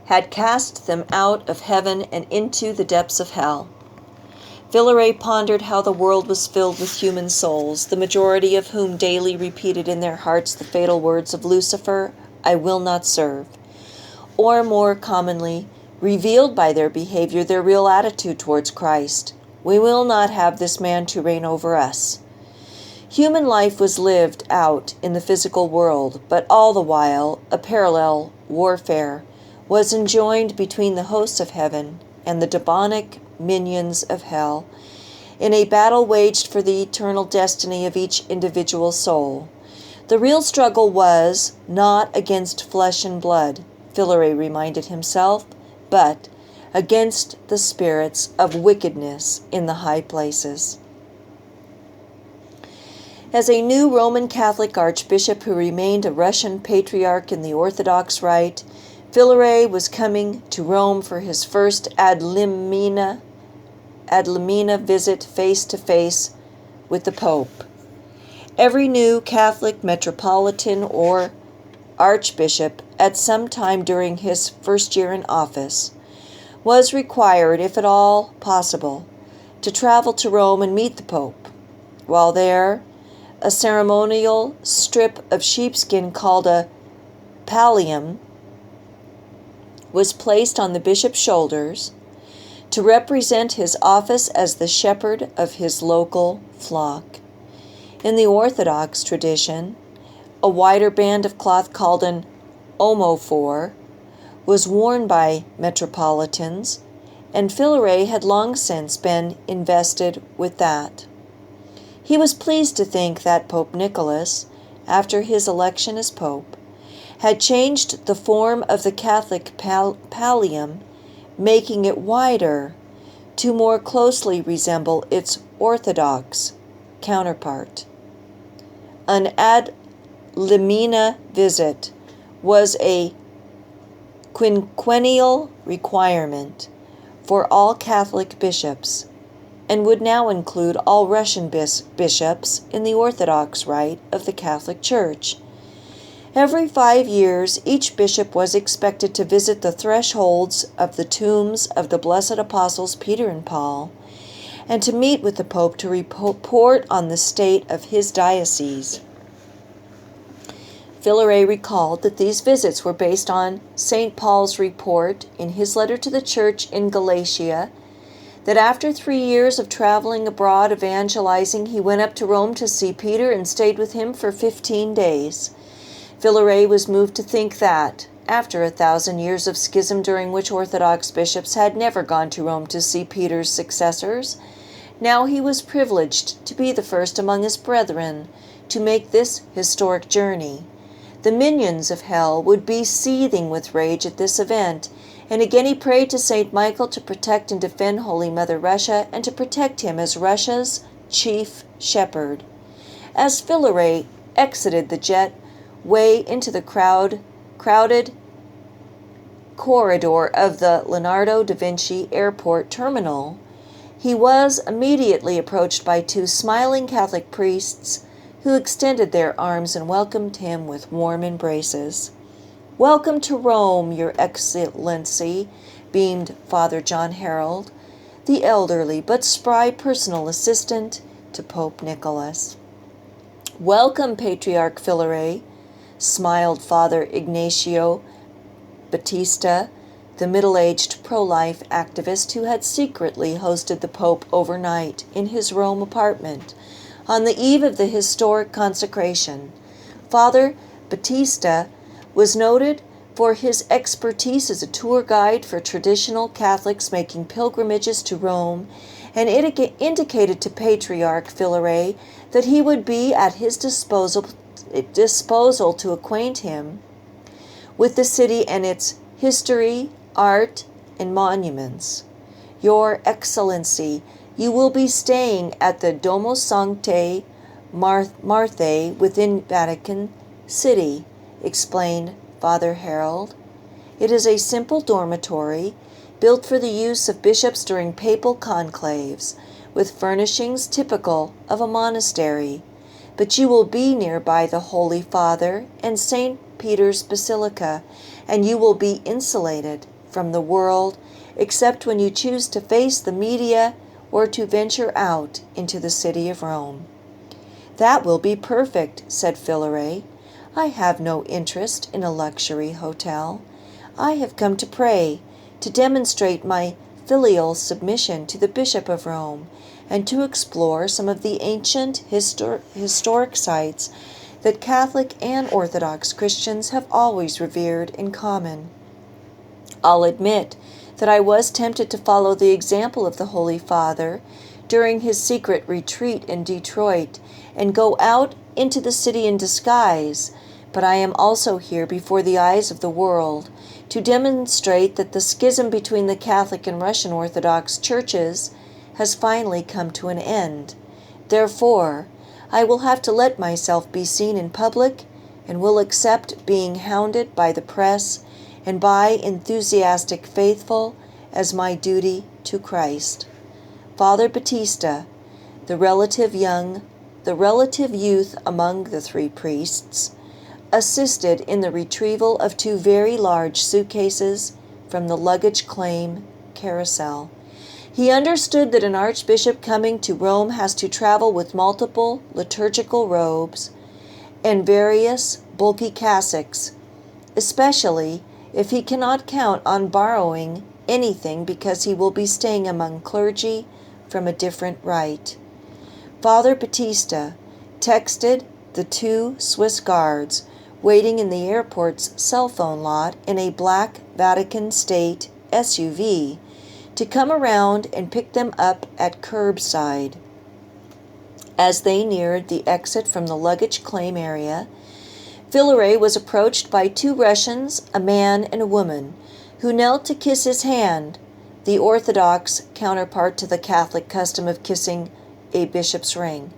had cast them out of heaven and into the depths of hell. Villeray pondered how the world was filled with human souls, the majority of whom daily repeated in their hearts the fatal words of Lucifer, "I will not serve," or more commonly, revealed by their behavior their real attitude towards Christ. "We will not have this man to reign over us." Human life was lived out in the physical world, but all the while a parallel warfare was enjoined between the hosts of heaven and the demonic minions of hell, in a battle waged for the eternal destiny of each individual soul. The real struggle was not against flesh and blood, Villeray reminded himself, but against the spirits of wickedness in the high places. As a new Roman Catholic archbishop who remained a Russian patriarch in the Orthodox Rite, Villeray was coming to Rome for his first ad limina visit face-to-face with the Pope. Every new Catholic metropolitan or archbishop at some time during his first year in office was required, if at all possible, to travel to Rome and meet the Pope. While there, a ceremonial strip of sheepskin called a pallium was placed on the bishop's shoulders to represent his office as the shepherd of his local flock. In the Orthodox tradition, a wider band of cloth called an omophore was worn by metropolitans, and Villeray had long since been invested with that. He was pleased to think that Pope Nicholas, after his election as pope, had changed the form of the Catholic pallium, making it wider to more closely resemble its Orthodox counterpart. An ad limina visit was a quinquennial requirement for all Catholic bishops, and would now include all Russian bishops in the Orthodox Rite of the Catholic Church. Every 5 years, each bishop was expected to visit the thresholds of the tombs of the blessed apostles Peter and Paul, and to meet with the Pope to report on the state of his diocese. Villeray recalled that these visits were based on St. Paul's report in his letter to the church in Galatia, that after 3 years of traveling abroad evangelizing, he went up to Rome to see Peter and stayed with him for 15 days. Villeray was moved to think that, after 1,000 years of schism during which Orthodox bishops had never gone to Rome to see Peter's successors, now he was privileged to be the first among his brethren to make this historic journey. The minions of hell would be seething with rage at this event, and again he prayed to St. Michael to protect and defend Holy Mother Russia and to protect him as Russia's chief shepherd. As Villeray exited the jet way into the crowded corridor of the Leonardo da Vinci Airport terminal, he was immediately approached by 2 smiling Catholic priests who extended their arms and welcomed him with warm embraces. "Welcome to Rome, Your Excellency," beamed Father John Harold, the elderly but spry personal assistant to Pope Nicholas. "Welcome, Patriarch Villeray," smiled Father Ignacio Batista, the middle-aged pro-life activist who had secretly hosted the Pope overnight in his Rome apartment on the eve of the historic consecration. Father Batista was noted for his expertise as a tour guide for traditional Catholics making pilgrimages to Rome, and it indicated to Patriarch Villeray that he would be at his disposal to acquaint him with the city and its history, art, and monuments. "Your Excellency, you will be staying at the Domo Sanctae Marthae within Vatican City," explained Father Harold. "It is a simple dormitory built for the use of bishops during papal conclaves, with furnishings typical of a monastery. But you will be nearby the Holy Father and St. Peter's Basilica, and you will be insulated from the world except when you choose to face the media or to venture out into the city of Rome." "That will be perfect," said Filare. "I have no interest in a luxury hotel. I have come to pray, to demonstrate my filial submission to the Bishop of Rome, and to explore some of the ancient historic sites that Catholic and Orthodox Christians have always revered in common. I'll admit that I was tempted to follow the example of the Holy Father during his secret retreat in Detroit and go out into the city in disguise, but I am also here before the eyes of the world to demonstrate that the schism between the Catholic and Russian Orthodox churches has finally come to an end. Therefore, I will have to let myself be seen in public and will accept being hounded by the press and by enthusiastic faithful as my duty to Christ." Father Battista, the relative youth among the three priests, assisted in the retrieval of two very large suitcases from the luggage claim carousel. He understood that an archbishop coming to Rome has to travel with multiple liturgical robes and various bulky cassocks, especially if he cannot count on borrowing anything because he will be staying among clergy from a different rite. Father Battista texted the two Swiss guards waiting in the airport's cell phone lot in a black Vatican State SUV to come around and pick them up at curbside. As they neared the exit from the luggage claim area, Filare was approached by two Russians, a man and a woman, who knelt to kiss his hand, the Orthodox counterpart to the Catholic custom of kissing a bishop's ring.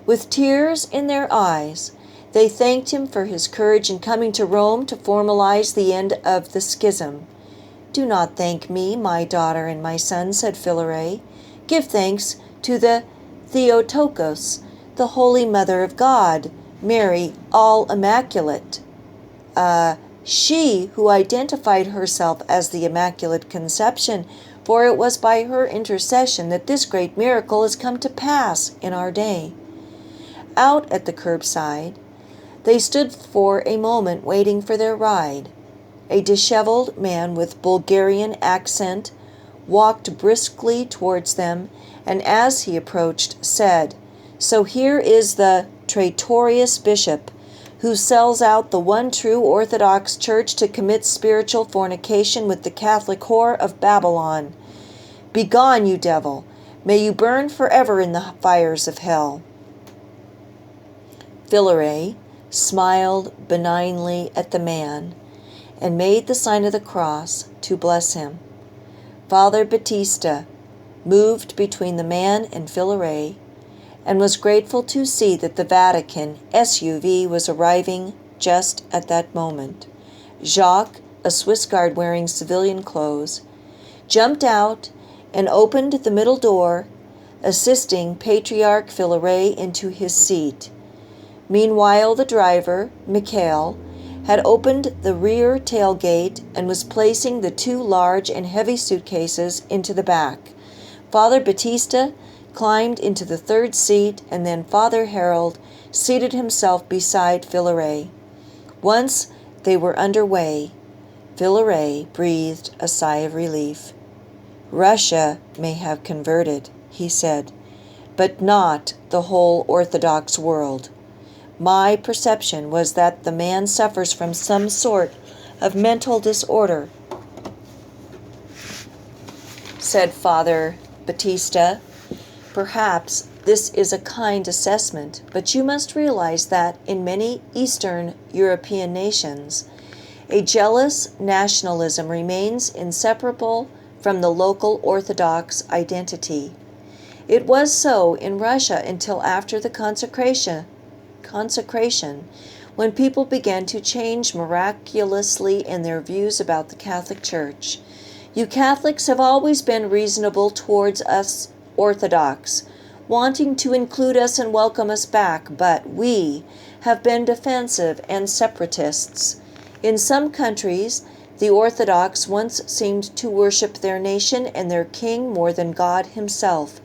With tears in their eyes, they thanked him for his courage in coming to Rome to formalize the end of the schism. "Do not thank me, my daughter and my son," said Filare. "Give thanks to the Theotokos, the Holy Mother of God, Mary, all immaculate." She who identified herself as the Immaculate Conception, for it was by her intercession that this great miracle has come to pass in our day. Out at the curbside, they stood for a moment waiting for their ride. A disheveled man with Bulgarian accent walked briskly towards them, and as he approached said, "So here is the traitorous bishop who sells out the one true Orthodox Church to commit spiritual fornication with the Catholic whore of Babylon. Begone, you devil! May you burn forever in the fires of hell." Filare smiled benignly at the man and made the sign of the cross to bless him. Father Battista moved between the man and Filare and was grateful to see that the Vatican SUV was arriving just at that moment. Jacques, a Swiss guard wearing civilian clothes, jumped out and opened the middle door, assisting Patriarch Filare into his seat. Meanwhile, the driver, Mikhail, had opened the rear tailgate and was placing the two large and heavy suitcases into the back. Father Battista climbed into the third seat, and then Father Harold seated himself beside Filare. Once they were underway, Filare breathed a sigh of relief. "Russia may have converted," he said, "but not the whole Orthodox world. My perception was that the man suffers from some sort of mental disorder," said Father Battista. "Perhaps this is a kind assessment, but you must realize that in many Eastern European nations, a jealous nationalism remains inseparable from the local Orthodox identity. It was so in Russia until after the consecration, when people began to change miraculously in their views about the Catholic Church. You Catholics have always been reasonable towards us Orthodox, wanting to include us and welcome us back, but we have been defensive and separatists. In some countries, The Orthodox once seemed to worship their nation and their king more than God himself.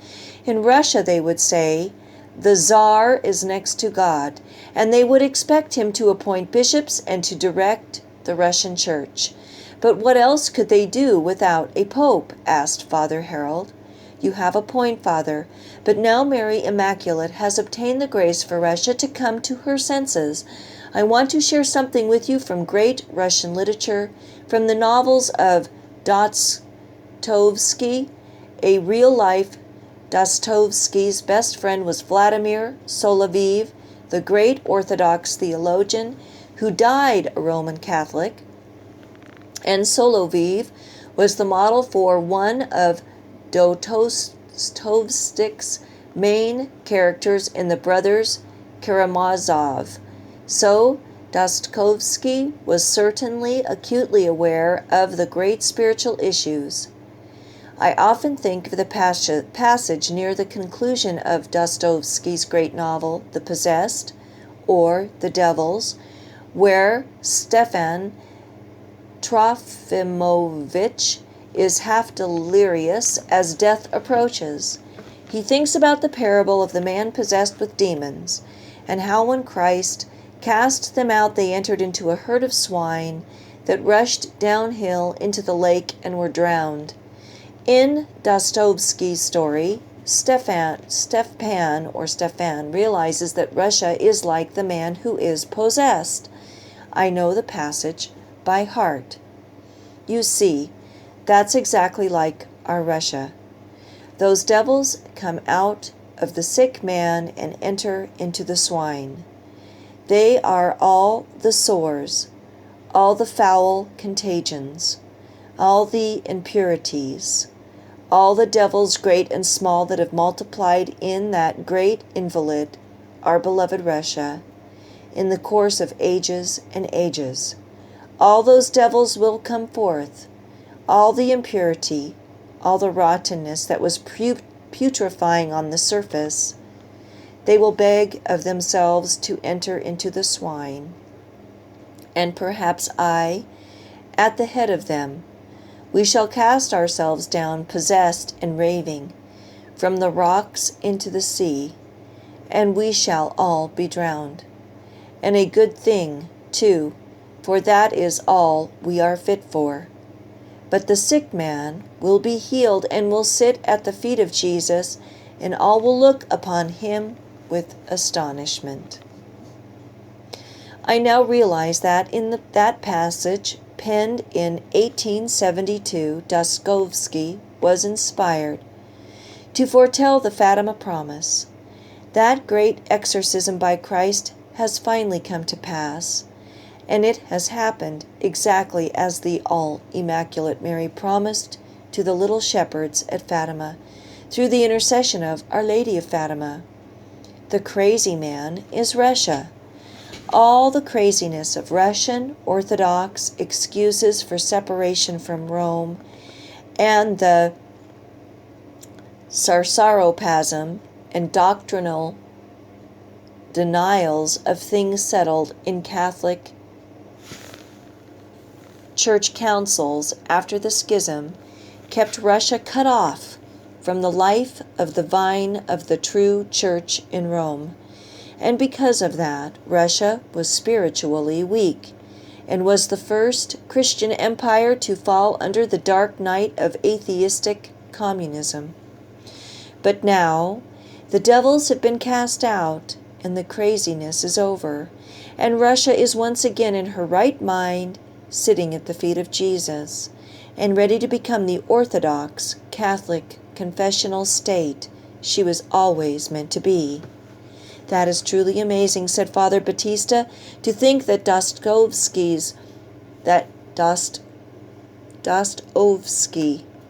In Russia, they would say, the Tsar is next to God, and they would expect him to appoint bishops and to direct the Russian Church. But what else could they do without a pope? Asked Father Harold. You have a point, Father, but now Mary Immaculate has obtained the grace for Russia to come to her senses. I want to share something with you from great Russian literature, from the novels of Dostoevsky, a real-life Dostoevsky's best friend was Vladimir Solovyov, the great Orthodox theologian who died a Roman Catholic, and Solovyov was the model for one of Dostoevsky's main characters in the Brothers Karamazov. So, Dostoevsky was certainly acutely aware of the great spiritual issues. I often think of the passage near the conclusion of Dostoevsky's great novel, The Possessed, or The Devils, where Stefan Trofimovich is half delirious as death approaches. He thinks about the parable of the man possessed with demons, and how when Christ cast them out they entered into a herd of swine that rushed downhill into the lake and were drowned. In Dostoevsky's story, Stefan realizes that Russia is like the man who is possessed. I know the passage by heart. You see, that's exactly like our Russia. Those devils come out of the sick man and enter into the swine. They are all the sores, all the foul contagions, all the impurities, all the devils great and small that have multiplied in that great invalid, our beloved Russia, in the course of ages and ages. All those devils will come forth, all the impurity, all the rottenness that was putrefying on the surface. They will beg of themselves to enter into the swine, and perhaps I, at the head of them, we shall cast ourselves down possessed and raving, from the rocks into the sea, and we shall all be drowned. And a good thing, too, for that is all we are fit for. But the sick man will be healed and will sit at the feet of Jesus, and all will look upon him with astonishment. I now realize that in that passage, penned in 1872, Dostoevsky was inspired to foretell the Fatima promise. That great exorcism by Christ has finally come to pass, and it has happened exactly as the all-immaculate Mary promised to the little shepherds at Fatima, through the intercession of Our Lady of Fatima. The crazy man is Russia. All the craziness of Russian Orthodox excuses for separation from Rome and the sarsaropasm and doctrinal denials of things settled in Catholic church councils after the schism kept Russia cut off from the life of the vine of the true church in Rome. And because of that, Russia was spiritually weak and was the first Christian empire to fall under the dark night of atheistic communism. But now, the devils have been cast out and the craziness is over, and Russia is once again in her right mind, sitting at the feet of Jesus, and ready to become the Orthodox, Catholic, confessional state she was always meant to be. That is truly amazing, said Father Batista, to think that Dostoevsky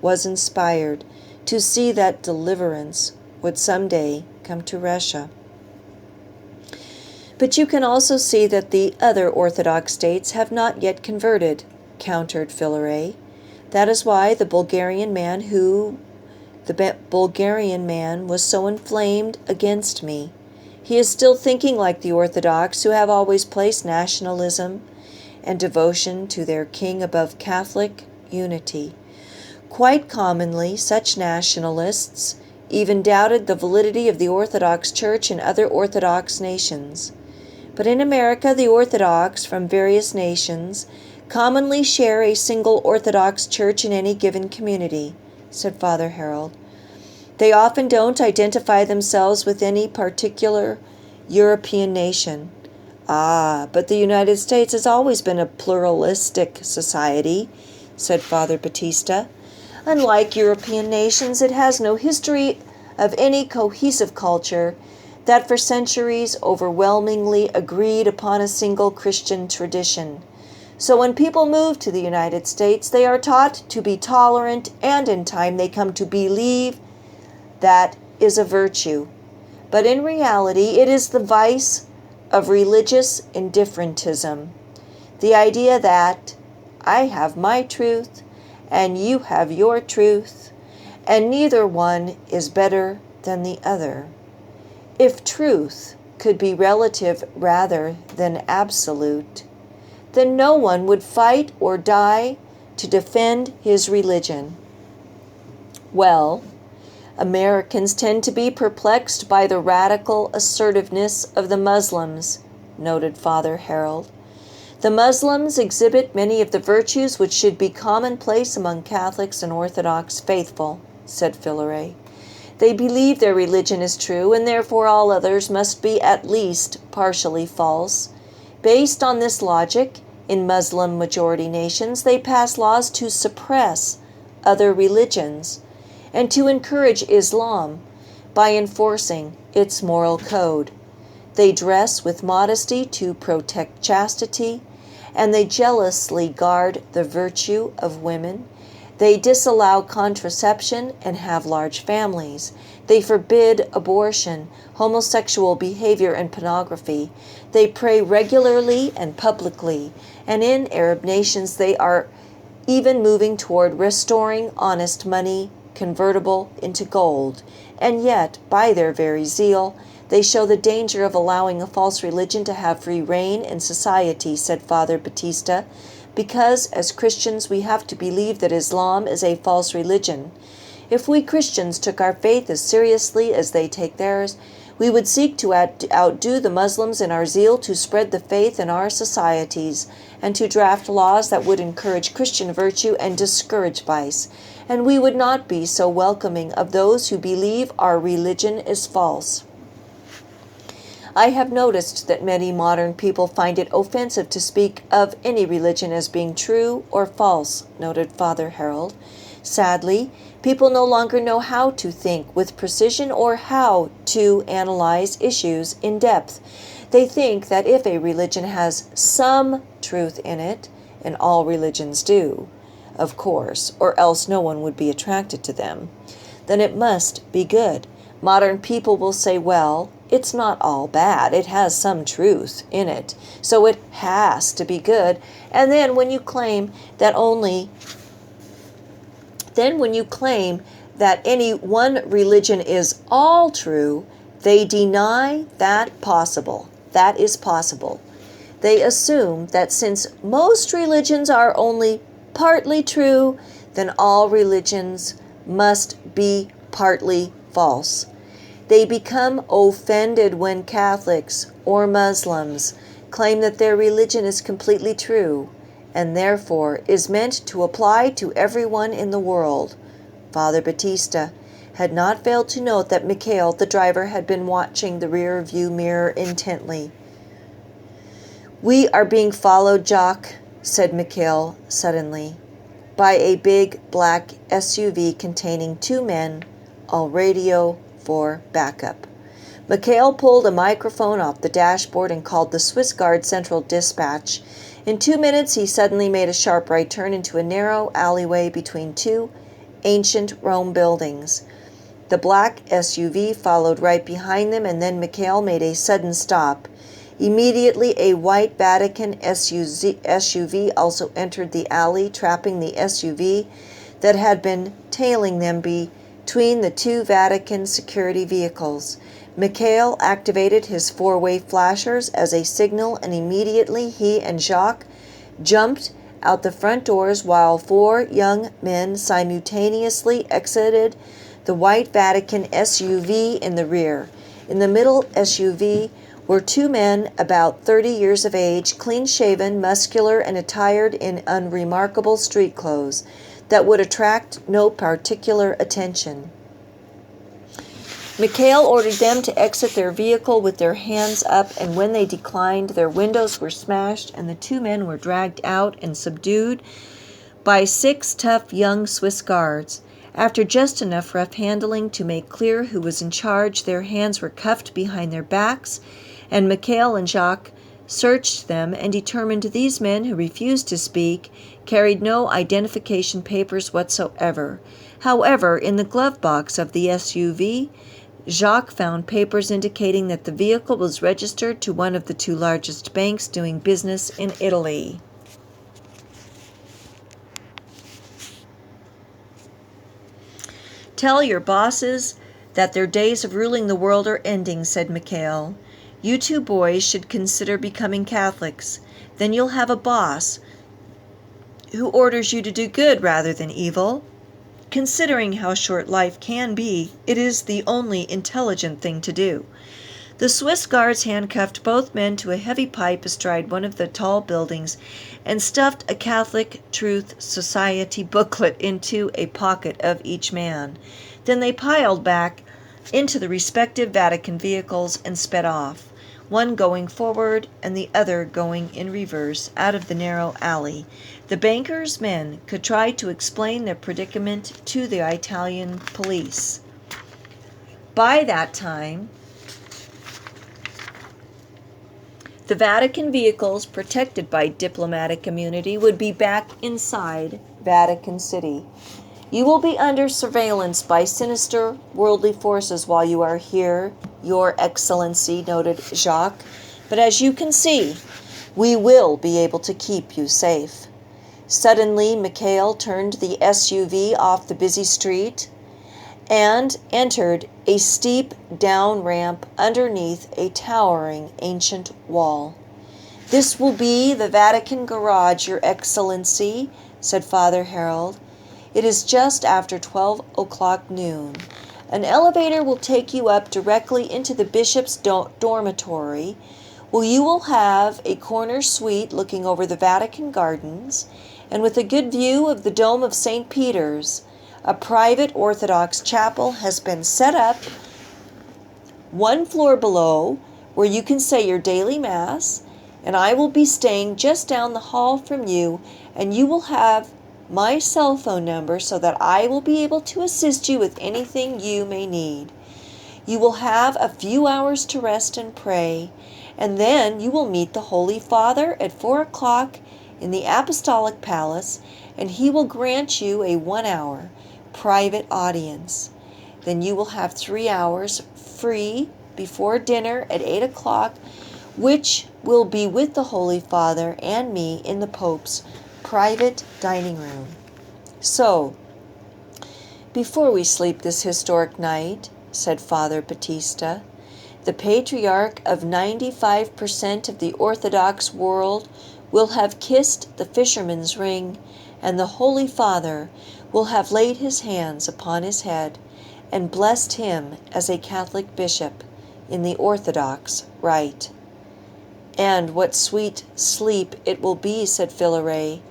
was inspired to see that deliverance would someday come to Russia. But you can also see that the other Orthodox states have not yet converted, countered Filaret. That is why the Bulgarian man was so inflamed against me. He is still thinking like the Orthodox, who have always placed nationalism and devotion to their king above Catholic unity. Quite commonly, such nationalists even doubted the validity of the Orthodox Church in other Orthodox nations. But in America, the Orthodox from various nations commonly share a single Orthodox Church in any given community, said Father Harold. They often don't identify themselves with any particular European nation. Ah, but the United States has always been a pluralistic society, said Father Batista. Unlike European nations, it has no history of any cohesive culture that for centuries overwhelmingly agreed upon a single Christian tradition. So when people move to the United States, they are taught to be tolerant, and in time they come to believe that is a virtue. But in reality, it is the vice of religious indifferentism. The idea that I have my truth and you have your truth, and neither one is better than the other. If truth could be relative rather than absolute, then no one would fight or die to defend his religion. Well, Americans tend to be perplexed by the radical assertiveness of the Muslims, noted Father Harold. The Muslims exhibit many of the virtues which should be commonplace among Catholics and Orthodox faithful, said Filare. They believe their religion is true, and therefore all others must be at least partially false. Based on this logic, in Muslim-majority nations, they pass laws to suppress other religions and to encourage Islam by enforcing its moral code. They dress with modesty to protect chastity, and they jealously guard the virtue of women. They disallow contraception and have large families. They forbid abortion, homosexual behavior, and pornography. They pray regularly and publicly, and in Arab nations they are even moving toward restoring honest money convertible into gold. And yet, by their very zeal, they show the danger of allowing a false religion to have free reign in society, said Father Batista, because as Christians we have to believe that Islam is a false religion. If we Christians took our faith as seriously as they take theirs, we would seek to outdo the Muslims in our zeal to spread the faith in our societies and to draft laws that would encourage Christian virtue and discourage vice, and we would not be so welcoming of those who believe our religion is false. I have noticed that many modern people find it offensive to speak of any religion as being true or false, noted Father Harold. Sadly, people no longer know how to think with precision or how to analyze issues in depth. They think that if a religion has some truth in it, and all religions do, of course, or else no one would be attracted to them, then it must be good. Modern people will say, well, it's not all bad. It has some truth in it, so it has to be good. And then when you claim that any one religion is all true, they deny that is possible. They assume that since most religions are only partly true, then all religions must be partly false. They become offended when Catholics or Muslims claim that their religion is completely true and therefore is meant to apply to everyone in the world. Father Batista had not failed to note that Mikhail, the driver, had been watching the rear view mirror intently. "We are being followed, Jock," said Mikhail suddenly, "by a big black SUV containing 2 men. I'll radio for backup." Mikhail pulled a microphone off the dashboard and called the Swiss Guard Central Dispatch. In 2 minutes he suddenly made a sharp right turn into a narrow alleyway between 2 ancient Rome buildings. The black SUV followed right behind them, and then Mikhail made a sudden stop. Immediately a white Vatican SUV also entered the alley, trapping the SUV that had been tailing them between the 2 Vatican security vehicles. Mikhail activated his 4-way flashers as a signal, and immediately he and Jacques jumped out the front doors while 4 young men simultaneously exited the white Vatican SUV in the rear. In the middle SUV were 2 men about 30 years of age, clean-shaven, muscular, and attired in unremarkable street clothes that would attract no particular attention. Mikhail ordered them to exit their vehicle with their hands up, and when they declined, their windows were smashed, and the 2 men were dragged out and subdued by 6 tough young Swiss guards. After just enough rough handling to make clear who was in charge, their hands were cuffed behind their backs, and Mikhail and Jacques searched them and determined these men who refused to speak carried no identification papers whatsoever. However, in the glove box of the SUV, Jacques found papers indicating that the vehicle was registered to one of the 2 largest banks doing business in Italy. "Tell your bosses that their days of ruling the world are ending," said Mikhail. "You 2 boys should consider becoming Catholics. Then you'll have a boss who orders you to do good rather than evil. Considering how short life can be, it is the only intelligent thing to do." The Swiss guards handcuffed both men to a heavy pipe astride one of the tall buildings and stuffed a Catholic Truth Society booklet into a pocket of each man. Then they piled back into the respective Vatican vehicles and sped off, one going forward and the other going in reverse out of the narrow alley. The bankers' men could try to explain their predicament to the Italian police. By that time, the Vatican vehicles, protected by diplomatic immunity, would be back inside Vatican City. "You will be under surveillance by sinister worldly forces while you are here, Your Excellency," noted Jacques. "But as you can see, we will be able to keep you safe." Suddenly, Mikhail turned the SUV off the busy street and entered a steep down ramp underneath a towering ancient wall. "This will be the Vatican garage, Your Excellency," said Father Harold. "It is just after 12 o'clock noon. An elevator will take you up directly into the bishop's dormitory, where you will have a corner suite looking over the Vatican gardens, and with a good view of the dome of St. Peter's. A private Orthodox chapel has been set up 1 floor below, where you can say your daily Mass, and I will be staying just down the hall from you, and you will have my cell phone number so that I will be able to assist you with anything you may need. You will have a few hours to rest and pray, and then you will meet the Holy Father at 4 o'clock in the Apostolic Palace, and he will grant you a 1-hour private audience. Then you will have 3 hours free before dinner at 8 o'clock, which will be with the Holy Father and me in the Pope's private dining room. So, before we sleep this historic night," said Father Battista, "the Patriarch of 95% of the Orthodox world will have kissed the fisherman's ring, and the Holy Father will have laid his hands upon his head and blessed him as a Catholic bishop in the Orthodox rite." "And what sweet sleep it will be," said Philaret,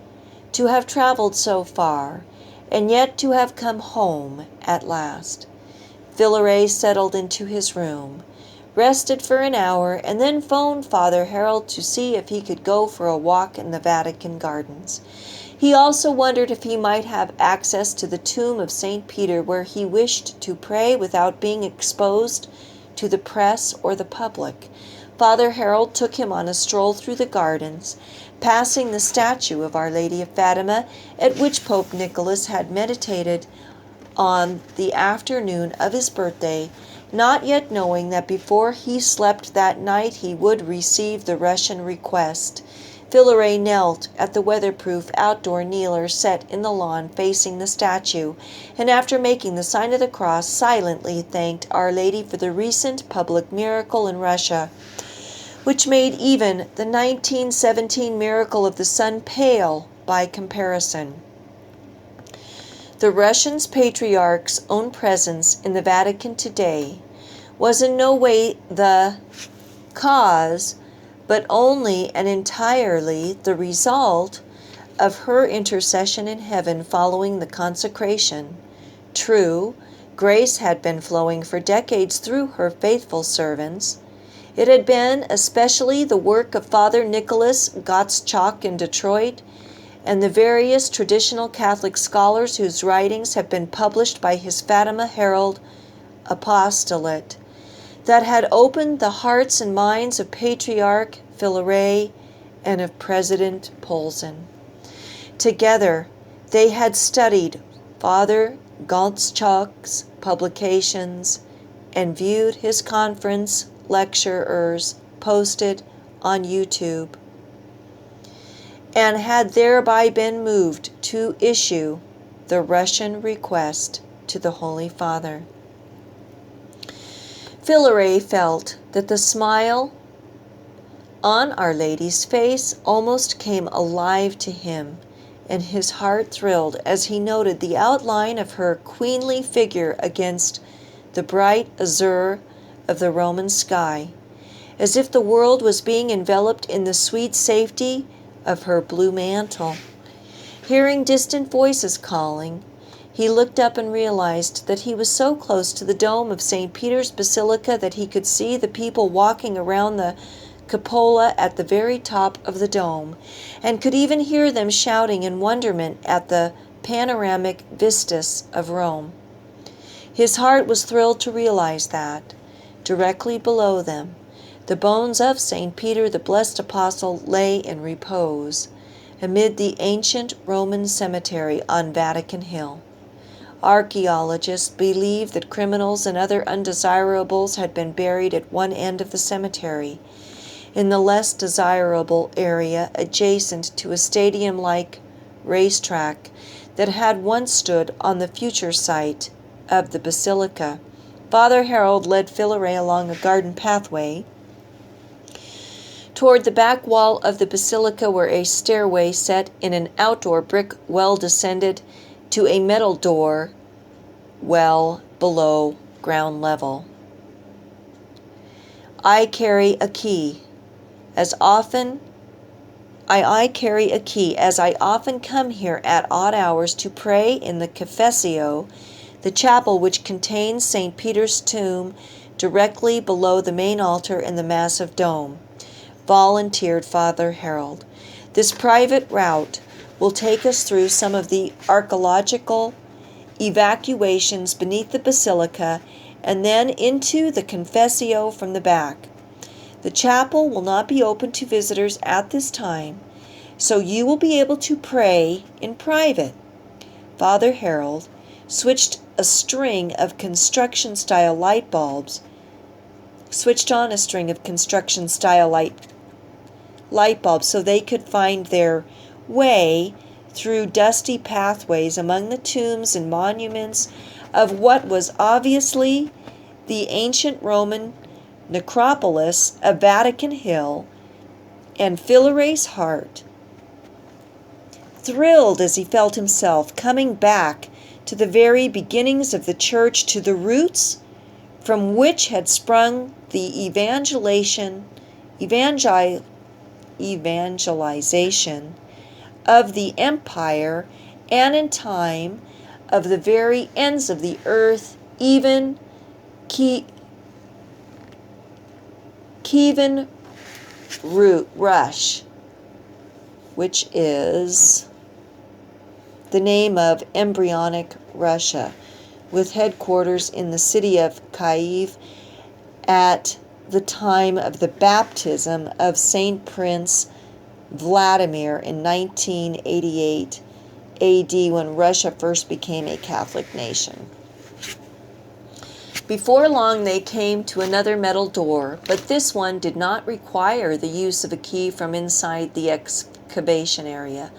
"to have traveled so far, and yet to have come home at last." Philaret settled into his room, rested for an hour, and then phoned Father Harold to see if he could go for a walk in the Vatican gardens. He also wondered if he might have access to the tomb of St. Peter, where he wished to pray without being exposed to the press or the public. Father Harold took him on a stroll through the gardens, passing the statue of Our Lady of Fatima, at which Pope Nicholas had meditated on the afternoon of his birthday, not yet knowing that before he slept that night he would receive the Russian request. Philaret knelt at the weatherproof outdoor kneeler set in the lawn facing the statue, and after making the sign of the cross, silently thanked Our Lady for the recent public miracle in Russia. which made even the 1917 miracle of the sun pale by comparison. The Russian Patriarch's own presence in the Vatican today was in no way the cause, but only and entirely the result of her intercession in heaven following the consecration. True, grace had been flowing for decades through her faithful servants. It had been especially the work of Father Nicholas Gottschalk in Detroit and the various traditional Catholic scholars whose writings have been published by his Fatima Herald apostolate that had opened the hearts and minds of Patriarch Filaret and of President Polzin. Together, they had studied Father Gottschalk's publications and viewed his conference lectures posted on YouTube, and had thereby been moved to issue the Russian request to the Holy Father. Filaret felt that the smile on Our Lady's face almost came alive to him, and his heart thrilled as he noted the outline of her queenly figure against the bright azure of the Roman sky, as if the world was being enveloped in the sweet safety of her blue mantle. Hearing distant voices calling, he looked up and realized that he was so close to the dome of St. Peter's Basilica that he could see the people walking around the cupola at the very top of the dome, and could even hear them shouting in wonderment at the panoramic vistas of Rome. His heart was thrilled to realize that, directly below them, the bones of St. Peter the Blessed Apostle lay in repose amid the ancient Roman cemetery on Vatican Hill. Archaeologists believe that criminals and other undesirables had been buried at one end of the cemetery, in the less desirable area adjacent to a stadium-like racetrack that had once stood on the future site of the basilica. Father Harold led Filaret along a garden pathway toward the back wall of the basilica, where a stairway set in an outdoor brick well descended to a metal door well below ground level. I carry a key as I often come here at odd hours to pray in the Confessio, the chapel which contains St. Peter's tomb directly below the main altar in the massive dome, volunteered Father Harold. This private route will take us through some of the archaeological evacuations beneath the basilica and then into the Confessio from the back. The chapel will not be open to visitors at this time, so you will be able to pray in private. Father Harold switched on a string of construction-style light bulbs so they could find their way through dusty pathways among the tombs and monuments of what was obviously the ancient Roman necropolis of Vatican Hill, and Filaret's heart thrilled as he felt himself coming back to the very beginnings of the church, to the roots from which had sprung the evangelization of the empire, and in time of the very ends of the earth, even Kievan Rush, which is the name of embryonic Russia, with headquarters in the city of Kyiv at the time of the baptism of Saint Prince Vladimir in 1988 AD, when Russia first became a Catholic nation. Before long they came to another metal door, but this one did not require the use of a key from inside the excavation area.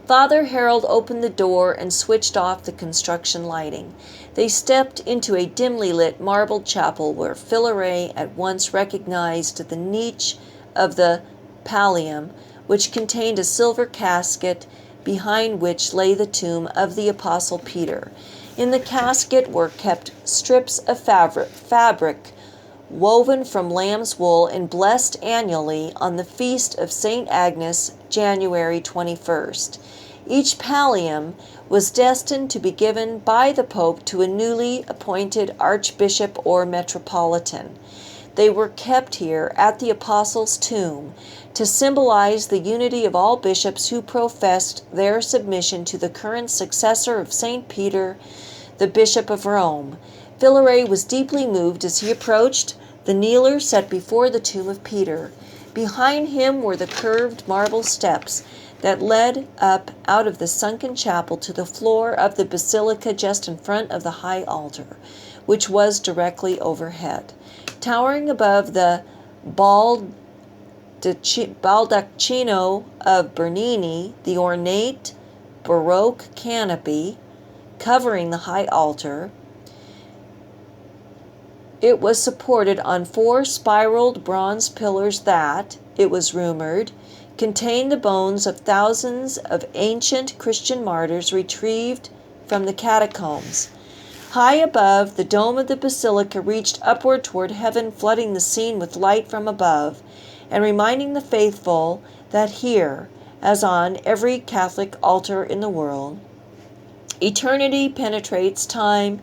Father Harold opened the door and switched off the construction lighting. They stepped into a dimly lit marble chapel where Filaret at once recognized the niche of the pallium, which contained a silver casket behind which lay the tomb of the Apostle Peter. In the casket were kept strips of fabric woven from lamb's wool and blessed annually on the feast of St. Agnes, January 21st. Each pallium was destined to be given by the Pope to a newly appointed archbishop or metropolitan. They were kept here at the Apostles' tomb to symbolize the unity of all bishops who professed their submission to the current successor of St. Peter, the Bishop of Rome. Villeray was deeply moved as he approached the kneeler set before the tomb of Peter. Behind him were the curved marble steps that led up out of the sunken chapel to the floor of the basilica just in front of the high altar, which was directly overhead. Towering above the baldacchino of Bernini, the ornate Baroque canopy covering the high altar, it was supported on 4 spiraled bronze pillars that, it was rumored, contained the bones of thousands of ancient Christian martyrs retrieved from the catacombs. High above, the dome of the basilica reached upward toward heaven, flooding the scene with light from above, and reminding the faithful that here, as on every Catholic altar in the world, eternity penetrates time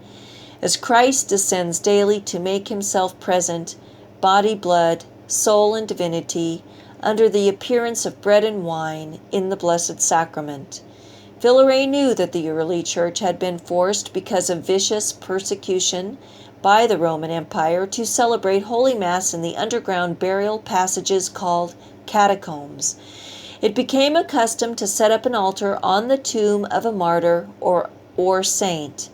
as Christ descends daily to make himself present, body, blood, soul, and divinity, under the appearance of bread and wine in the Blessed Sacrament. Villeray knew that the early Church had been forced, because of vicious persecution by the Roman Empire, to celebrate Holy Mass in the underground burial passages called catacombs. It became a custom to set up an altar on the tomb of a martyr or saint.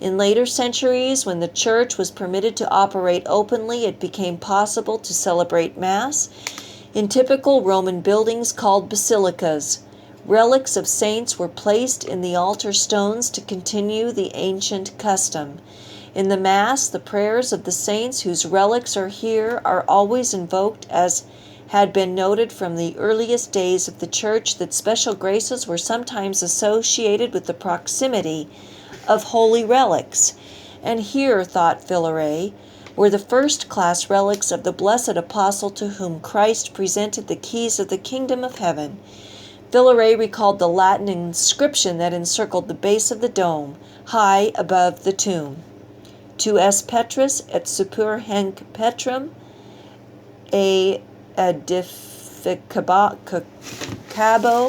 In later centuries, when the Church was permitted to operate openly, it became possible to celebrate Mass in typical Roman buildings called basilicas. Relics of saints were placed in the altar stones to continue the ancient custom. In the Mass, the prayers of the saints whose relics are here are always invoked, as had been noted from the earliest days of the Church that special graces were sometimes associated with the proximity of holy relics. And here, thought Villeray, were the first-class relics of the blessed apostle to whom Christ presented the keys of the kingdom of heaven. Villeray recalled the Latin inscription that encircled the base of the dome, high above the tomb. Tu es Petrus et super henc Petrum, a edificabo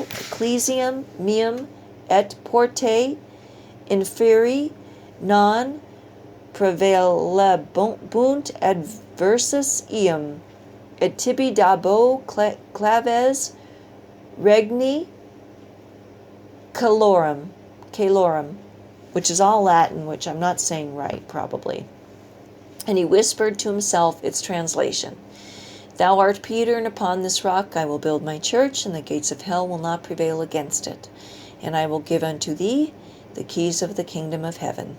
ecclesiam meum et porte inferi non prevalebunt adversus eum, et tibi dabo claves regni calorum, which is all Latin, which I'm not saying right, probably. And he whispered to himself its translation. Thou art Peter, and upon this rock I will build my church, and the gates of hell will not prevail against it. And I will give unto thee the keys of the kingdom of heaven.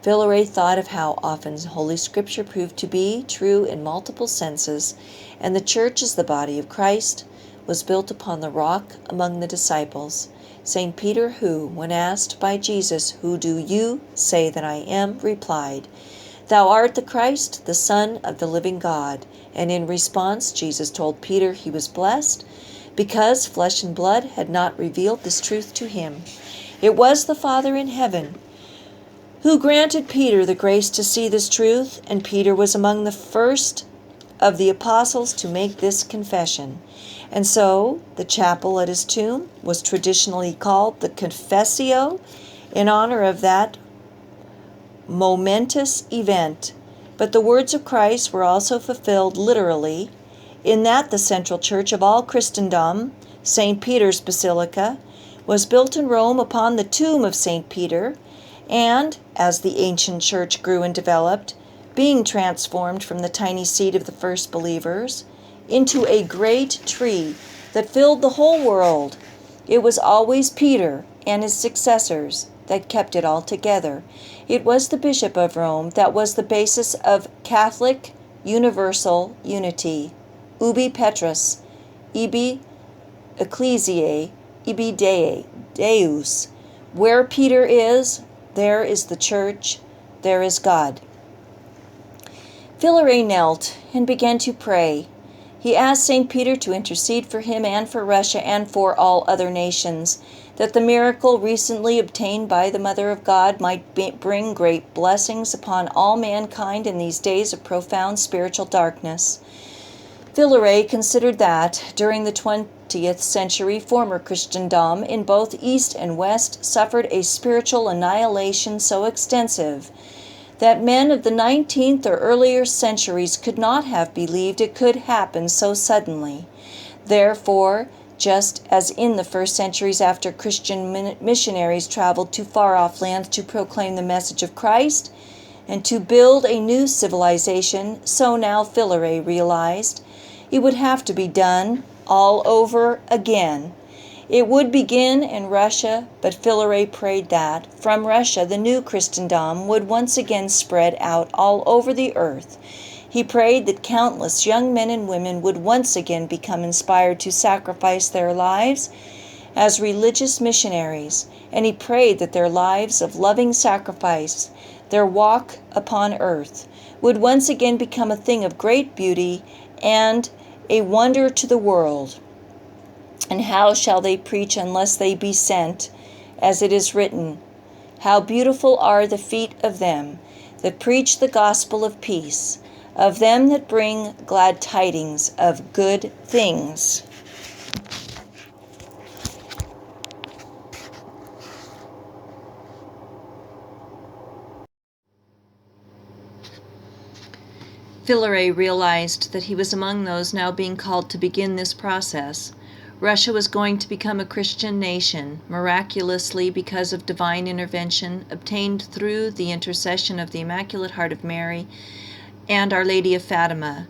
Villeray thought of how often Holy Scripture proved to be true in multiple senses, and the church, as the body of Christ, was built upon the rock among the disciples. St. Peter, who, when asked by Jesus, "Who do you say that I am?" replied, "Thou art the Christ, the Son of the living God." And in response, Jesus told Peter he was blessed because flesh and blood had not revealed this truth to him. It was the Father in heaven who granted Peter the grace to see this truth, and Peter was among the first of the apostles to make this confession. And so the chapel at his tomb was traditionally called the Confessio in honor of that momentous event. But the words of Christ were also fulfilled literally, in that the central church of all Christendom, St. Peter's Basilica, was built in Rome upon the tomb of St. Peter, and, as the ancient church grew and developed, being transformed from the tiny seed of the first believers into a great tree that filled the whole world, it was always Peter and his successors that kept it all together. It was the Bishop of Rome that was the basis of Catholic universal unity. ubi Petrus, ibi ecclesiae, ibi Deus. Where Peter is, there is the church, there is God. Philaret knelt and began to pray. He asked St. Peter to intercede for him and for Russia and for all other nations, that the miracle recently obtained by the Mother of God might bring great blessings upon all mankind in these days of profound spiritual darkness. Philaret considered that, during the 20th century, former Christendom in both East and West suffered a spiritual annihilation so extensive that men of the 19th or earlier centuries could not have believed it could happen so suddenly. Therefore, just as in the first centuries after Christian missionaries traveled to far-off lands to proclaim the message of Christ and to build a new civilization, so now Philaret realized it would have to be done all over again. It would begin in Russia, but Philaret prayed that, from Russia, the new Christendom would once again spread out all over the earth. He prayed that countless young men and women would once again become inspired to sacrifice their lives as religious missionaries, and he prayed that their lives of loving sacrifice, their walk upon earth, would once again become a thing of great beauty and a wonder to the world. And how shall they preach unless they be sent? As it is written, how beautiful are the feet of them that preach the gospel of peace, of them that bring glad tidings of good things. Philaret realized that he was among those now being called to begin this process. Russia was going to become a Christian nation, miraculously because of divine intervention obtained through the intercession of the Immaculate Heart of Mary and Our Lady of Fatima.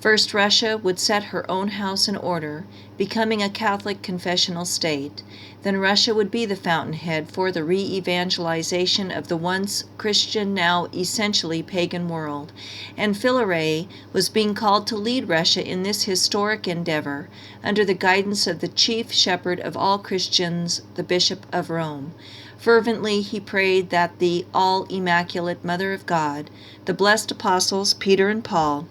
First, Russia would set her own house in order, becoming a Catholic confessional state. Then Russia would be the fountainhead for the re-evangelization of the once Christian, now essentially pagan world. And Philaret was being called to lead Russia in this historic endeavor, under the guidance of the chief shepherd of all Christians, the Bishop of Rome. Fervently he prayed that the all-immaculate Mother of God, the blessed apostles Peter and Paul,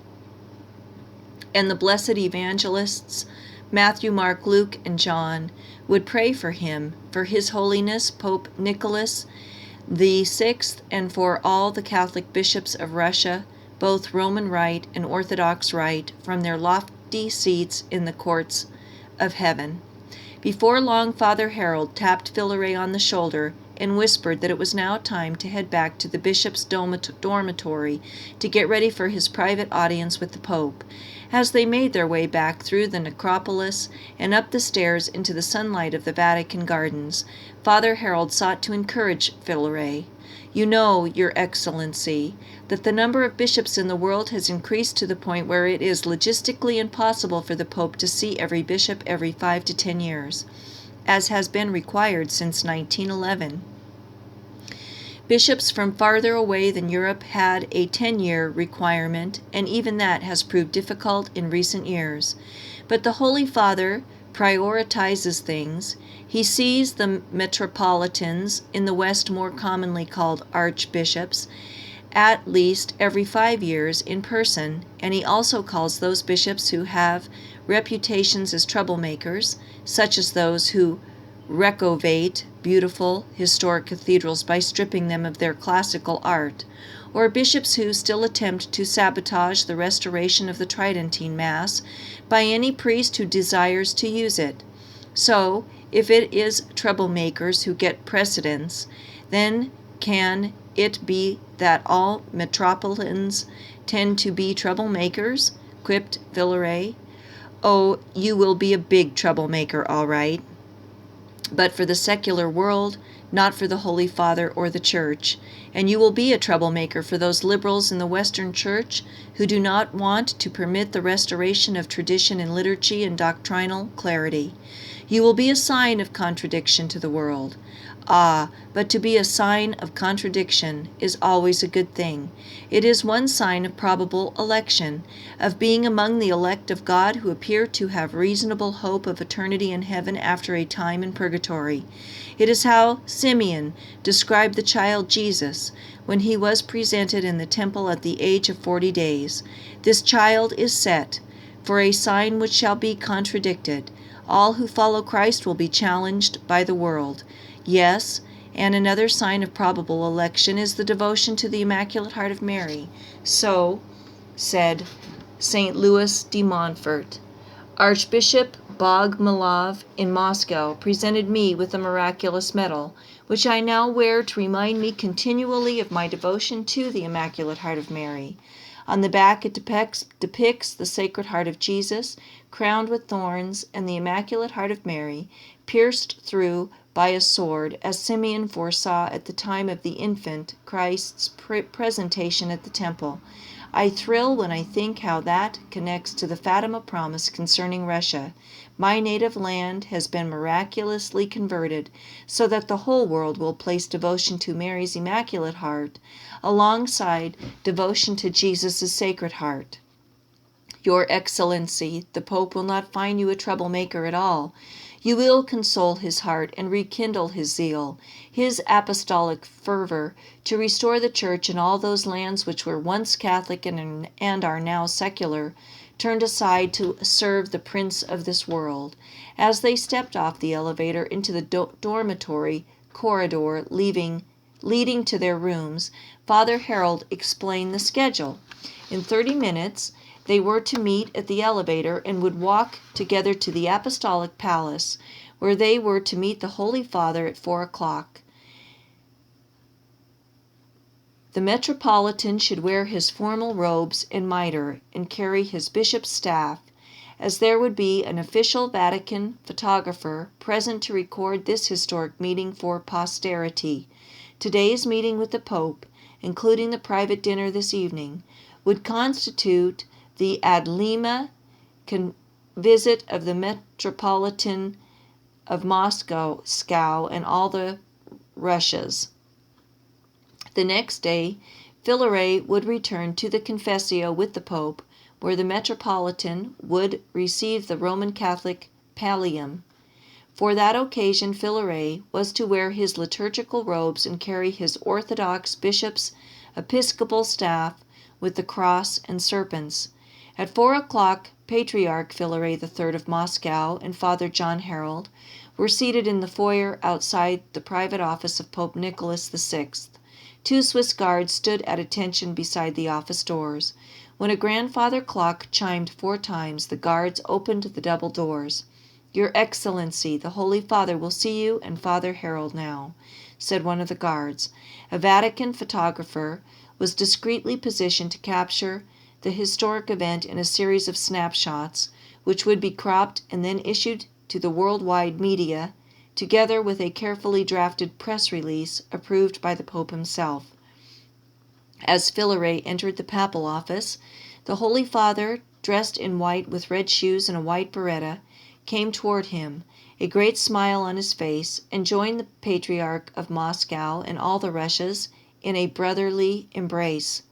and the blessed evangelists Matthew, Mark, Luke, and John would pray for him, for His Holiness Pope Nicholas the Sixth, and for all the Catholic bishops of Russia, both Roman Rite and Orthodox Rite, from their lofty seats in the courts of heaven. Before long, Father Harold tapped Philaret on the shoulder and whispered that it was now time to head back to the bishop's dormitory to get ready for his private audience with the Pope. As they made their way back through the necropolis and up the stairs into the sunlight of the Vatican gardens, Father Harold sought to encourage Philaret. You know, Your Excellency, that the number of bishops in the world has increased to the point where it is logistically impossible for the Pope to see every bishop every 5 to 10 years, as has been required since 1911. Bishops from farther away than Europe had a 10-year requirement, and even that has proved difficult in recent years. But the Holy Father prioritizes things. He sees the metropolitans, in the West more commonly called archbishops, at least every 5 years in person, and he also calls those bishops who have reputations as troublemakers, such as those who renovate beautiful historic cathedrals by stripping them of their classical art, or bishops who still attempt to sabotage the restoration of the Tridentine Mass by any priest who desires to use it. So, if it is troublemakers who get precedence, then can it be that all metropolitans tend to be troublemakers? Quipped Philaret. Oh, you will be a big troublemaker, all right. But for the secular world, not for the Holy Father or the Church. And you will be a troublemaker for those liberals in the Western Church who do not want to permit the restoration of tradition in liturgy and doctrinal clarity. You will be a sign of contradiction to the world. Ah, but to be a sign of contradiction is always a good thing. It is one sign of probable election, of being among the elect of God who appear to have reasonable hope of eternity in heaven after a time in purgatory. It is how Simeon described the child Jesus when he was presented in the temple at the age of 40 days. This child is set for a sign which shall be contradicted. All who follow Christ will be challenged by the world. Yes, and another sign of probable election is the devotion to the Immaculate Heart of Mary. So said St. Louis de Montfort. Archbishop Bogomolov in Moscow presented me with a miraculous medal, which I now wear to remind me continually of my devotion to the Immaculate Heart of Mary. On the back it depicts the Sacred Heart of Jesus, crowned with thorns, and the Immaculate Heart of Mary, pierced through by a sword, as Simeon foresaw at the time of the infant Christ's presentation at the temple. I thrill when I think how that connects to the Fatima promise concerning Russia. My native land has been miraculously converted, so that the whole world will place devotion to Mary's Immaculate Heart alongside devotion to Jesus' Sacred Heart. Your Excellency, the Pope will not find you a troublemaker at all. You will console his heart and rekindle his zeal, his apostolic fervor, to restore the Church in all those lands which were once Catholic and are now secular, turned aside to serve the Prince of this world. As they stepped off the elevator into the dormitory corridor leading to their rooms, Father Harold explained the schedule. In 30 minutes, they were to meet at the elevator and would walk together to the Apostolic Palace, where they were to meet the Holy Father at 4 o'clock. The Metropolitan should wear his formal robes and mitre and carry his bishop's staff, as there would be an official Vatican photographer present to record this historic meeting for posterity. Today's meeting with the Pope, including the private dinner this evening, would constitute the ad lima visit of the Metropolitan of Moscow and all the Russias. The next day, Filaret would return to the Confessio with the Pope, where the Metropolitan would receive the Roman Catholic pallium. For that occasion, Filaret was to wear his liturgical robes and carry his Orthodox bishop's episcopal staff with the cross and serpents. At 4 o'clock, Patriarch Filaret III of Moscow and Father John Harold were seated in the foyer outside the private office of Pope Nicholas VI. 2 Swiss guards stood at attention beside the office doors. When a grandfather clock chimed 4 times, the guards opened the double doors. "Your Excellency, the Holy Father will see you and Father Harold now," said one of the guards. A Vatican photographer was discreetly positioned to capture the historic event in a series of snapshots, which would be cropped and then issued to the worldwide media, together with a carefully drafted press release approved by the Pope himself. As Filaret entered the papal office, the Holy Father, dressed in white with red shoes and a white biretta, came toward him, a great smile on his face, and joined the Patriarch of Moscow and all the Russias in a brotherly embrace.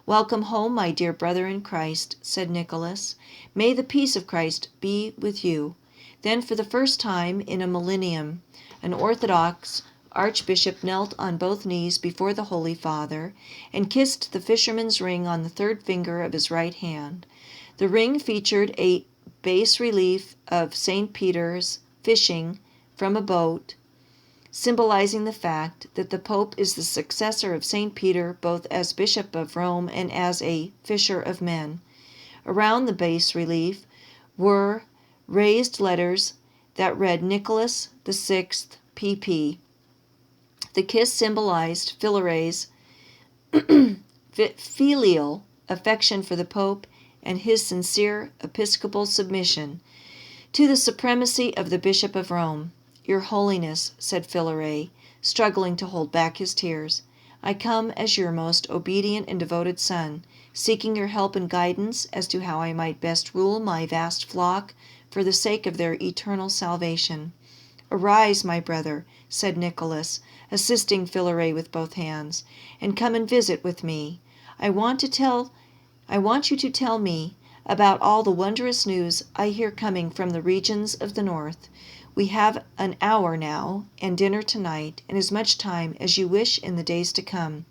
"Welcome home, my dear brother in Christ," said Nicholas. "May the peace of Christ be with you." Then, for the first time in a millennium, an Orthodox archbishop knelt on both knees before the Holy Father and kissed the fisherman's ring on the 3rd finger of his right hand. The ring featured a bas-relief of St. Peter's fishing from a boat, symbolizing the fact that the Pope is the successor of St. Peter both as Bishop of Rome and as a fisher of men. Around the bas-relief were raised letters that read Nicholas VI, pp. The kiss symbolized Filaret's filial affection for the Pope and his sincere episcopal submission to the supremacy of the Bishop of Rome. "Your Holiness," said Filaret, struggling to hold back his tears, "I come as your most obedient and devoted son, seeking your help and guidance as to how I might best rule my vast flock for the sake of their eternal salvation. "Arise, my brother," said Nicholas, assisting Philaret with both hands, "and come and visit with me. I want you to tell me about all the wondrous news I hear coming from the regions of the north. We have an hour now, and dinner tonight, and as much time as you wish in the days to come."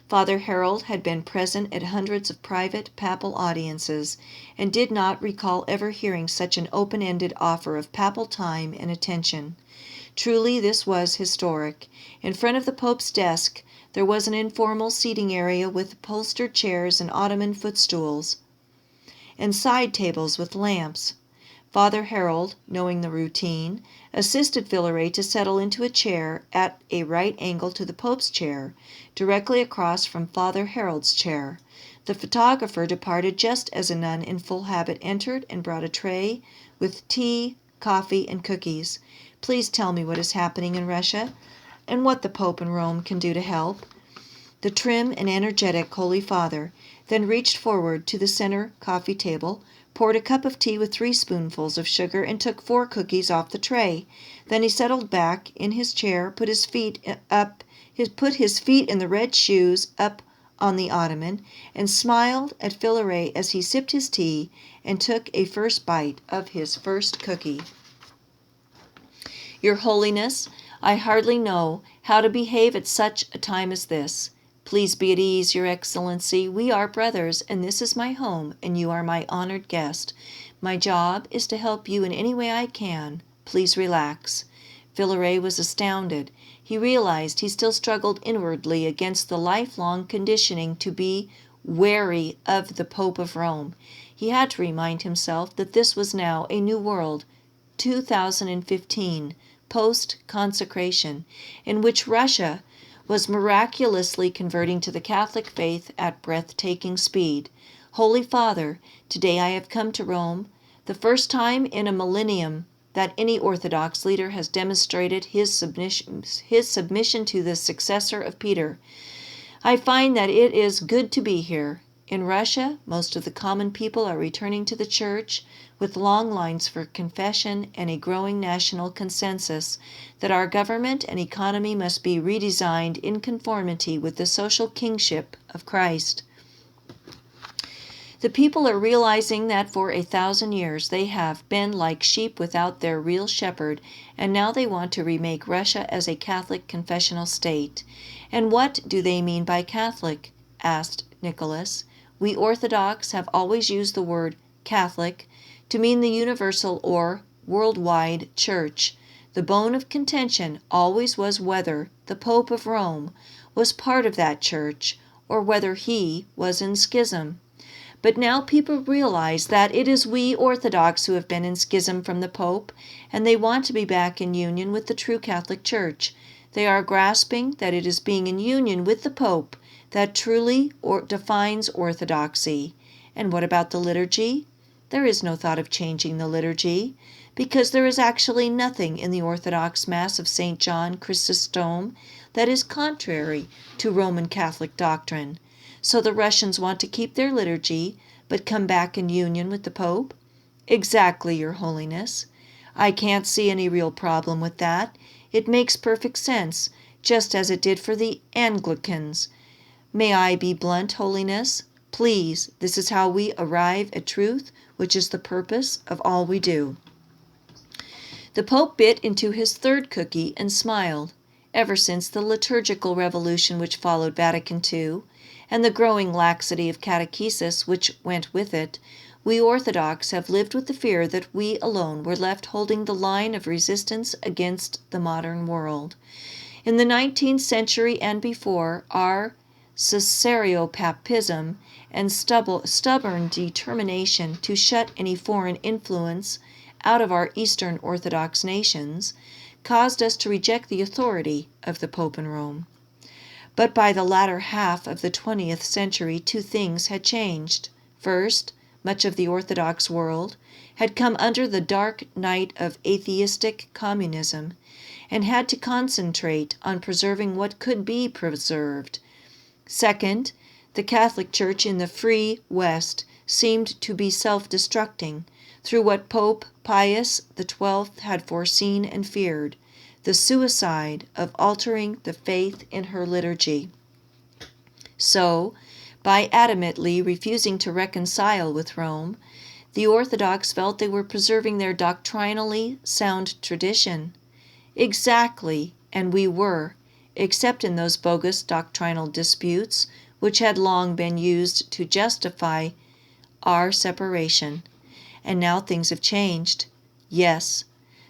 Father Harold had been present at hundreds of private papal audiences, and did not recall ever hearing such an open-ended offer of papal time and attention. Truly this was historic. In front of the Pope's desk there was an informal seating area with upholstered chairs and ottoman footstools, and side tables with lamps. Father Harold, knowing the routine, assisted Philaret to settle into a chair at a right angle to the Pope's chair, directly across from Father Harold's chair. The photographer departed just as a nun in full habit entered and brought a tray with tea, coffee, and cookies. "Please tell me what is happening in Russia, and what the Pope in Rome can do to help." The trim and energetic Holy Father then reached forward to the center coffee table, poured a cup of tea with 3 spoonfuls of sugar, and took 4 cookies off the tray. Then he settled back in his chair, put his feet in the red shoes up on the ottoman, and smiled at Philaret as he sipped his tea and took a first bite of his first cookie. "Your Holiness, I hardly know how to behave at such a time as this. Please be at ease, Your Excellency. We are brothers, and this is my home, and you are my honored guest. My job is to help you in any way I can. Please relax." Philaret was astounded. He realized he still struggled inwardly against the lifelong conditioning to be wary of the Pope of Rome. He had to remind himself that this was now a new world, 2015, post-consecration, in which Russia was miraculously converting to the Catholic faith at breathtaking speed. "Holy Father, today I have come to Rome, the first time in a millennium that any Orthodox leader has demonstrated his submission to the successor of Peter. I find that it is good to be here. In Russia, most of the common people are returning to the Church, with long lines for confession and a growing national consensus that our government and economy must be redesigned in conformity with the social kingship of Christ. The people are realizing that for 1,000 years they have been like sheep without their real shepherd, and now they want to remake Russia as a Catholic confessional state." "And what do they mean by Catholic?" asked Nicholas. "We Orthodox have always used the word Catholic to mean the universal or worldwide Church. The bone of contention always was whether the Pope of Rome was part of that Church, or whether he was in schism. But now people realize that it is we Orthodox who have been in schism from the Pope, and they want to be back in union with the true Catholic Church. They are grasping that it is being in union with the Pope that truly defines orthodoxy. And what about the liturgy? There is no thought of changing the liturgy, because there is actually nothing in the Orthodox Mass of St. John Chrysostom that is contrary to Roman Catholic doctrine. So the Russians want to keep their liturgy, but come back in union with the Pope?" "Exactly, Your Holiness. I can't see any real problem with that. It makes perfect sense, just as it did for the Anglicans. May I be blunt, Holiness? Please, this is how we arrive at truth, which is the purpose of all we do." The Pope bit into his third cookie and smiled. Ever since the liturgical revolution which followed Vatican II, and the growing laxity of catechesis which went with it, we Orthodox have lived with the fear that we alone were left holding the line of resistance against the modern world. In the 19th century and before, our Caesaropapism and stubborn determination to shut any foreign influence out of our Eastern Orthodox nations caused us to reject the authority of the Pope in Rome. But by the latter half of the 20th century, 2 things had changed. First, much of the Orthodox world had come under the dark night of atheistic communism and had to concentrate on preserving what could be preserved. Second, the Catholic Church in the free West seemed to be self-destructing through what Pope Pius XII had foreseen and feared, the suicide of altering the faith in her liturgy. So, by adamantly refusing to reconcile with Rome, the Orthodox felt they were preserving their doctrinally sound tradition. Exactly, and we were, except in those bogus doctrinal disputes which had long been used to justify our separation. And now things have changed. Yes,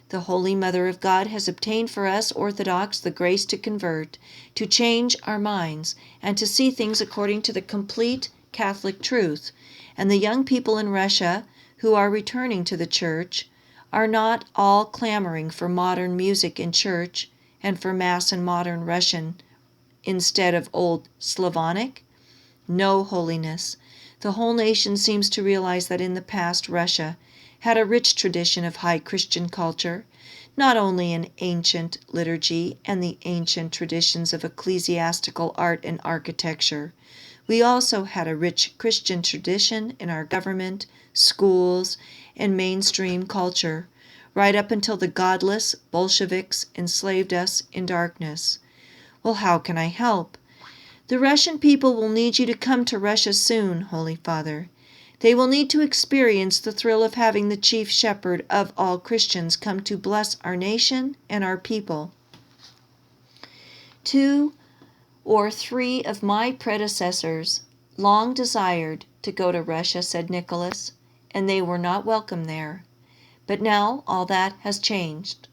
the Holy Mother of God has obtained for us Orthodox the grace to convert, to change our minds, and to see things according to the complete Catholic truth. And the young people in Russia who are returning to the Church are not all clamoring for modern music in church and for Mass in modern Russian instead of old Slavonic? No, holiness. The whole nation seems to realize that in the past Russia had a rich tradition of high Christian culture, not only in ancient liturgy and the ancient traditions of ecclesiastical art and architecture. We also had a rich Christian tradition in our government, schools, and mainstream culture, right up until the godless Bolsheviks enslaved us in darkness. Well, how can I help? The Russian people will need you to come to Russia soon, Holy Father. They will need to experience the thrill of having the chief shepherd of all Christians come to bless our nation and our people. 2 or 3 of my predecessors long desired to go to Russia, said Nicholas, and they were not welcome there. But now all that has changed.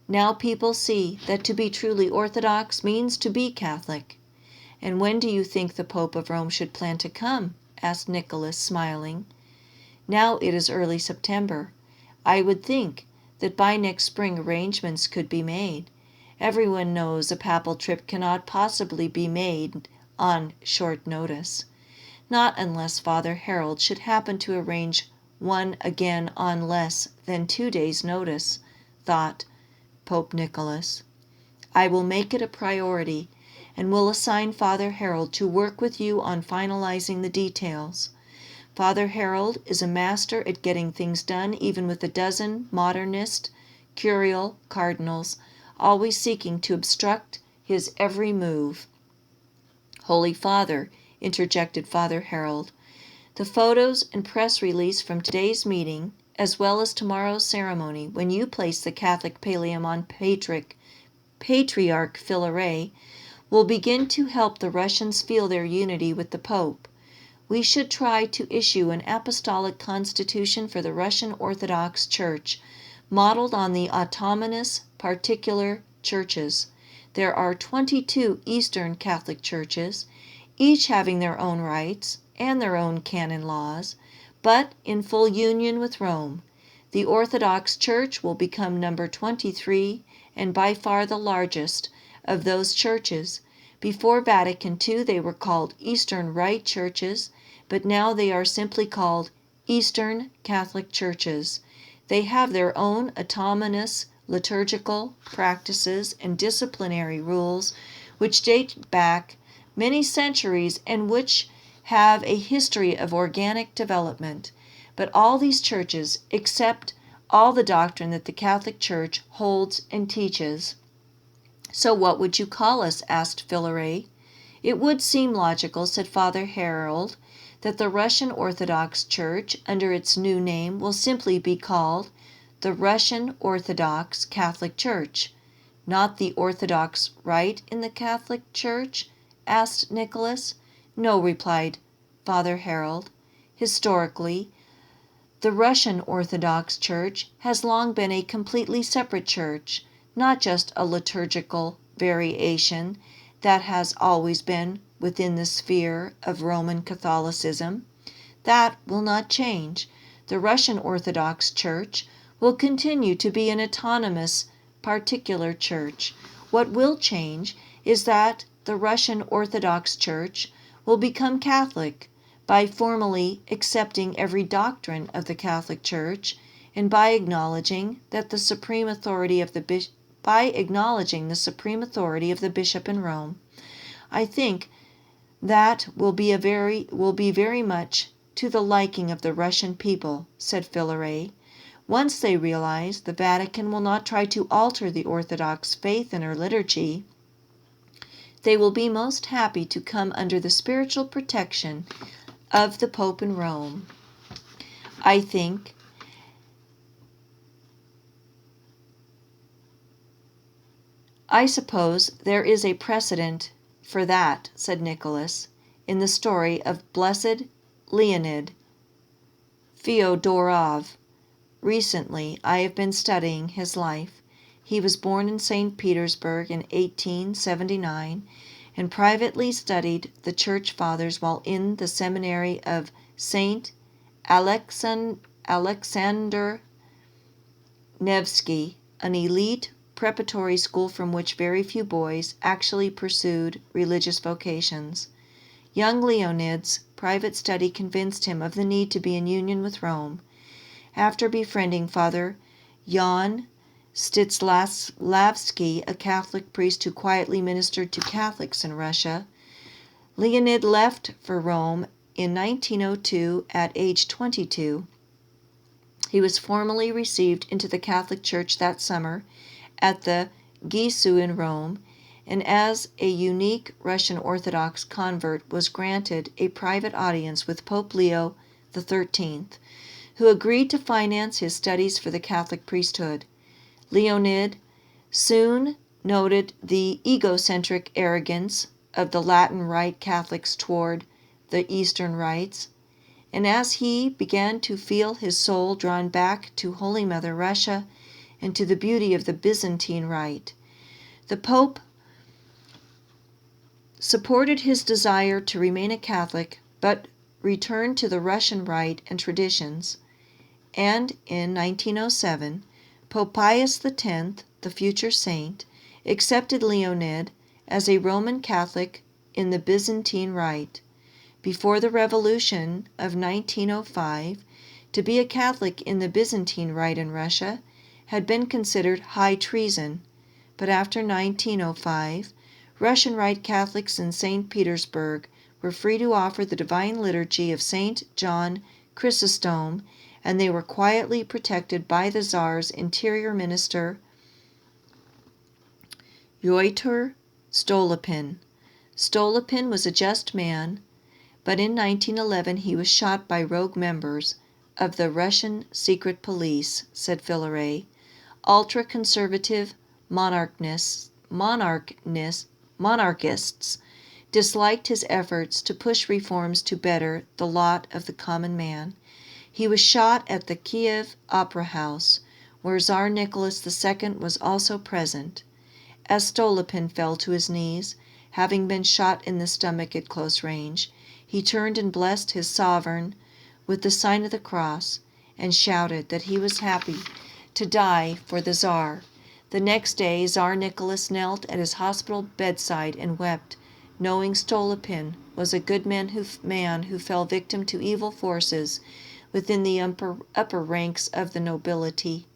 Now people see that to be truly Orthodox means to be Catholic. And when do you think the Pope of Rome should plan to come? Asked Nicholas, smiling. Now it is early September. I would think that by next spring arrangements could be made. Everyone knows a papal trip cannot possibly be made on short notice. Not unless Father Harold should happen to arrange one again on less than 2 days' notice, thought Pope Nicholas. I will make it a priority, and will assign Father Harold to work with you on finalizing the details. Father Harold is a master at getting things done, even with a dozen modernist, curial cardinals, always seeking to obstruct his every move. Holy Father, interjected Father Harold, the photos and press release from today's meeting, as well as tomorrow's ceremony, when you place the Catholic pallium on Patriarch Filaret, will begin to help the Russians feel their unity with the Pope. We should try to issue an apostolic constitution for the Russian Orthodox Church, modeled on the autonomous particular churches. There are 22 Eastern Catholic churches, each having their own rights and their own canon laws, but in full union with Rome. The Orthodox Church will become number 23 and by far the largest of those churches. Before Vatican II they were called Eastern Rite churches, but now they are simply called Eastern Catholic churches. They have their own autonomous liturgical practices and disciplinary rules which date back many centuries and which have a history of organic development. But all these churches accept all the doctrine that the Catholic Church holds and teaches. So what would you call us? Asked Filaret. It would seem logical, said Father Harold, that the Russian Orthodox Church, under its new name, will simply be called the Russian Orthodox Catholic Church. Not the Orthodox Rite in the Catholic Church? Asked Nicholas. No, replied Father Harold. Historically, the Russian Orthodox Church has long been a completely separate church, not just a liturgical variation that has always been within the sphere of Roman Catholicism. That will not change. The Russian Orthodox Church will continue to be an autonomous, particular church. What will change is that the Russian Orthodox Church will become Catholic by formally accepting every doctrine of the Catholic Church and by acknowledging that the supreme authority of the bishop in Rome. I think that will be very much to the liking of the Russian people, said Filaret. Once they realize the Vatican will not try to alter the Orthodox faith and her liturgy, they will be most happy to come under the spiritual protection of the Pope in Rome. I suppose there is a precedent for that, said Nicholas, in the story of Blessed Leonid Fyodorov. Recently I have been studying his life. He was born in St. Petersburg in 1879 and privately studied the Church Fathers while in the seminary of St. Alexander Nevsky, an elite preparatory school from which very few boys actually pursued religious vocations. Young Leonid's private study convinced him of the need to be in union with Rome. After befriending Father Jan Stitzlavsky, a Catholic priest who quietly ministered to Catholics in Russia, Leonid left for Rome in 1902 at age 22. He was formally received into the Catholic Church that summer at the Gesù in Rome, and as a unique Russian Orthodox convert was granted a private audience with Pope Leo XIII, who agreed to finance his studies for the Catholic priesthood. Leonid soon noted the egocentric arrogance of the Latin Rite Catholics toward the Eastern Rites, and as he began to feel his soul drawn back to Holy Mother Russia and to the beauty of the Byzantine Rite, the Pope supported his desire to remain a Catholic but returned to the Russian Rite and traditions, and in 1907, Pope Pius X, the future saint, accepted Leonid as a Roman Catholic in the Byzantine Rite. Before the Revolution of 1905, to be a Catholic in the Byzantine Rite in Russia had been considered high treason, but after 1905, Russian Rite Catholics in St. Petersburg were free to offer the Divine Liturgy of St. John Chrysostom, and they were quietly protected by the Tsar's interior minister, Fyodor Stolypin. Stolypin was a just man, but in 1911 he was shot by rogue members of the Russian secret police, said Filare. Ultra-conservative monarchists disliked his efforts to push reforms to better the lot of the common man. He was shot at the Kiev Opera House, where Tsar Nicholas II was also present. As Stolypin fell to his knees, having been shot in the stomach at close range, he turned and blessed his sovereign with the sign of the cross and shouted that he was happy to die for the Tsar. The next day, Tsar Nicholas knelt at his hospital bedside and wept, knowing Stolypin was a good man who fell victim to evil forces within the upper ranks of the nobility.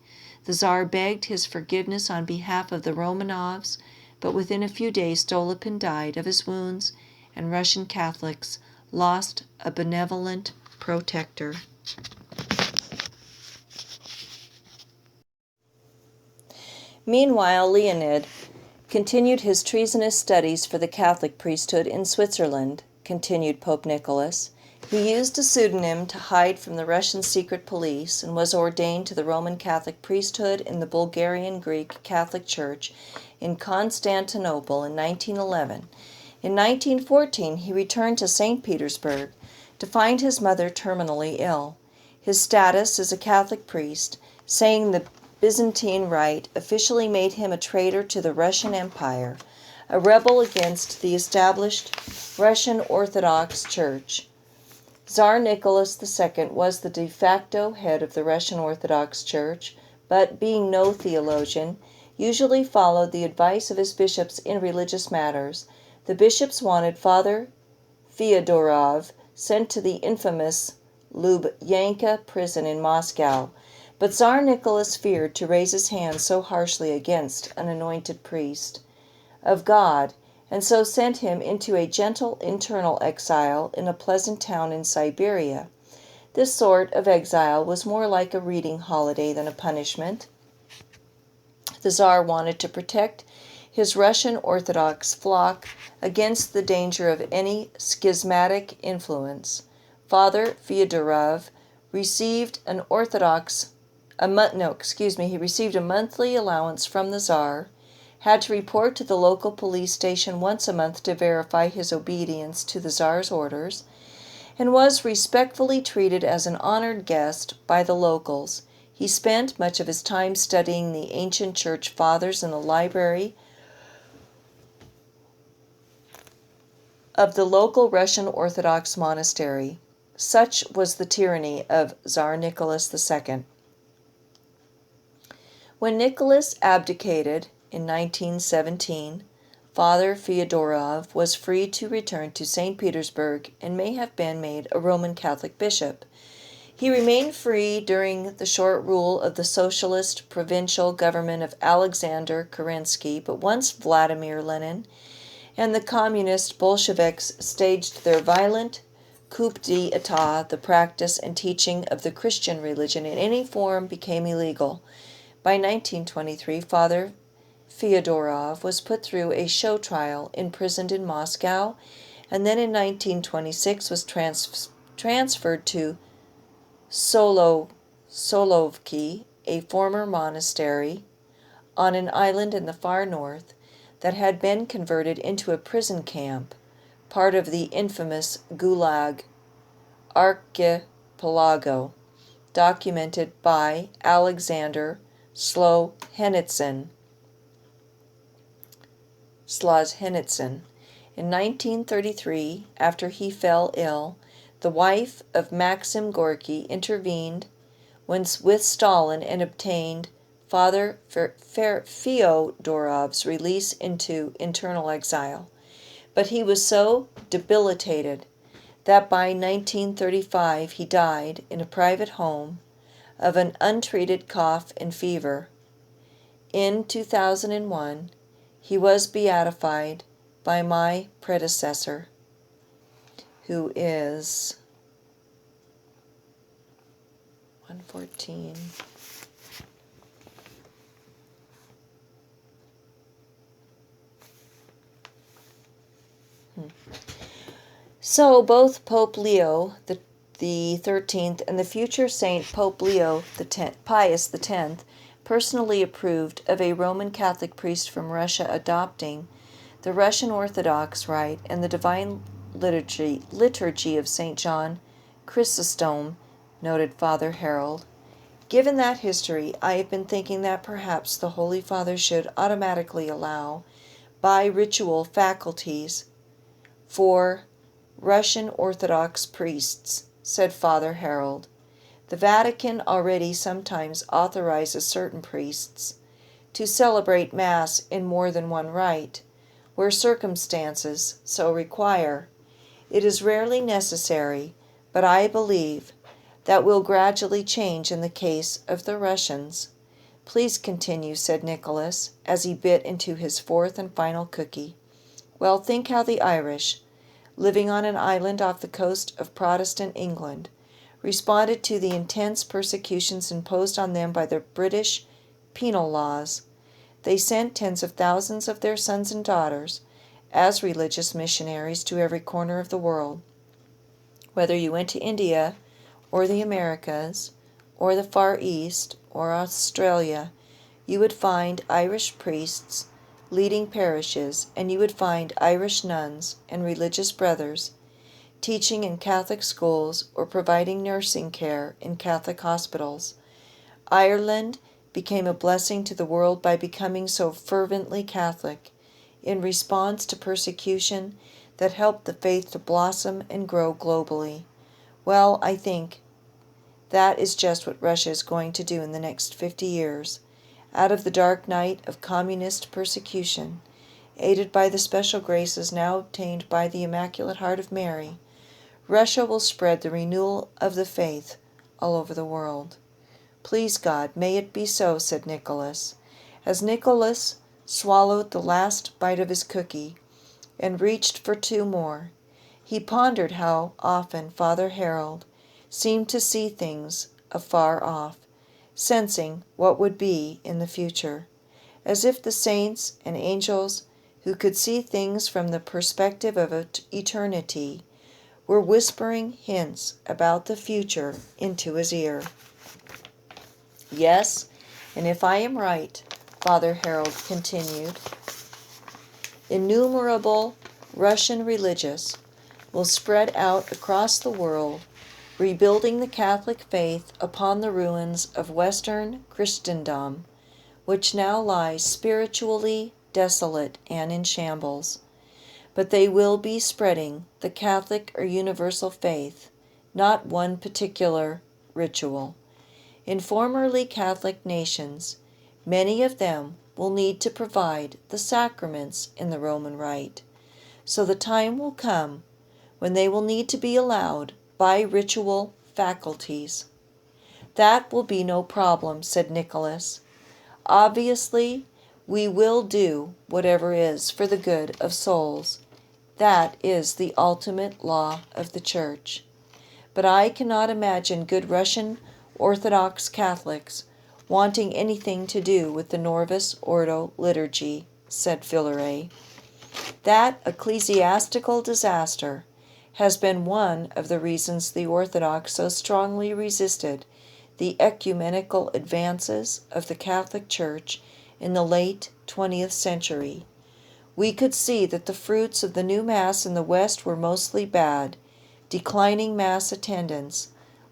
The Tsar begged his forgiveness on behalf of the Romanovs, but within a few days Stolypin died of his wounds, and Russian Catholics lost a benevolent protector. Meanwhile, Leonid continued his treasonous studies for the Catholic priesthood in Switzerland, continued Pope Nicholas. He used a pseudonym to hide from the Russian secret police and was ordained to the Roman Catholic priesthood in the Bulgarian Greek Catholic Church in Constantinople in 1911. In 1914, he returned to St. Petersburg to find his mother terminally ill. His status as a Catholic priest, saying the Byzantine Rite, officially made him a traitor to the Russian Empire, a rebel against the established Russian Orthodox Church. Tsar Nicholas II was the de facto head of the Russian Orthodox Church, but, being no theologian, usually followed the advice of his bishops in religious matters. The bishops wanted Father Fyodorov sent to the infamous Lubyanka prison in Moscow, but Tsar Nicholas feared to raise his hand so harshly against an anointed priest of God, and so sent him into a gentle internal exile in a pleasant town in Siberia. This sort of exile was more like a reading holiday than a punishment. The Tsar wanted to protect his Russian Orthodox flock against the danger of any schismatic influence. Father Fyodorov received an Orthodox he received a monthly allowance from the Tsar, had to report to the local police station once a month to verify his obedience to the Tsar's orders, and was respectfully treated as an honored guest by the locals. He spent much of his time studying the ancient church fathers in the library of the local Russian Orthodox monastery. Such was the tyranny of Tsar Nicholas II. When Nicholas abdicated in 1917, Father Fyodorov was free to return to St. Petersburg and may have been made a Roman Catholic bishop. He remained free during the short rule of the socialist provincial government of Alexander Kerensky, but once Vladimir Lenin and the communist Bolsheviks staged their violent coup d'etat, the practice and teaching of the Christian religion in any form became illegal. By 1923, Father Fyodorov was put through a show trial, imprisoned in Moscow, and then in 1926 was transferred to Solovki, a former monastery on an island in the far north that had been converted into a prison camp, part of the infamous Gulag archipelago, documented by Alexander Solzhenitsyn. In 1933, after he fell ill, the wife of Maxim Gorky intervened with Stalin and obtained Father Fyodorov's release into internal exile. But he was so debilitated that by 1935 he died in a private home of an untreated cough and fever. In 2001, he was beatified by my predecessor, who is 114. So both Pope Leo the 13th and the future Saint Pope Leo Pius X personally approved of a Roman Catholic priest from Russia adopting the Russian Orthodox rite and the divine liturgy of St. John Chrysostom, noted Father Harold. Given that history, I have been thinking that perhaps the Holy Father should automatically allow, by ritual faculties, for Russian Orthodox priests, said Father Harold. The Vatican already sometimes authorizes certain priests to celebrate Mass in more than one rite, where circumstances so require. It is rarely necessary, but I believe that will gradually change in the case of the Russians. Please continue, said Nicholas, as he bit into his fourth and final cookie. Well, think how the Irish, living on an island off the coast of Protestant England, responded to the intense persecutions imposed on them by the British penal laws. They sent tens of thousands of their sons and daughters as religious missionaries to every corner of the world. Whether you went to India or the Americas or the Far East or Australia, you would find Irish priests leading parishes, and you would find Irish nuns and religious brothers teaching in Catholic schools or providing nursing care in Catholic hospitals. Ireland became a blessing to the world by becoming so fervently Catholic in response to persecution that helped the faith to blossom and grow globally. Well, I think that is just what Russia is going to do in the next 50 years. Out of the dark night of communist persecution, aided by the special graces now obtained by the Immaculate Heart of Mary, Russia will spread the renewal of the faith all over the world. Please God, may it be so, said Nicholas. As Nicholas swallowed the last bite of his cookie and reached for two more, he pondered how often Father Harold seem to see things afar off, sensing what would be in the future, as if the saints and angels who could see things from the perspective of eternity were whispering hints about the future into his ear. Yes, and if I am right, Father Harold continued, innumerable Russian religious will spread out across the world, rebuilding the Catholic faith upon the ruins of Western Christendom, which now lies spiritually desolate and in shambles. But they will be spreading the Catholic or universal faith, not one particular ritual. In formerly Catholic nations, many of them will need to provide the sacraments in the Roman Rite, so the time will come when they will need to be allowed by ritual faculties. That will be no problem, said Nicholas. Obviously, we will do whatever is for the good of souls. That is the ultimate law of the Church. But I cannot imagine good Russian Orthodox Catholics wanting anything to do with the Novus Ordo liturgy, said Fileret. That ecclesiastical disaster has been one of the reasons the Orthodox so strongly resisted the ecumenical advances of the Catholic Church in the late 20th century. We could see that the fruits of the new Mass in the West were mostly bad: declining Mass attendance,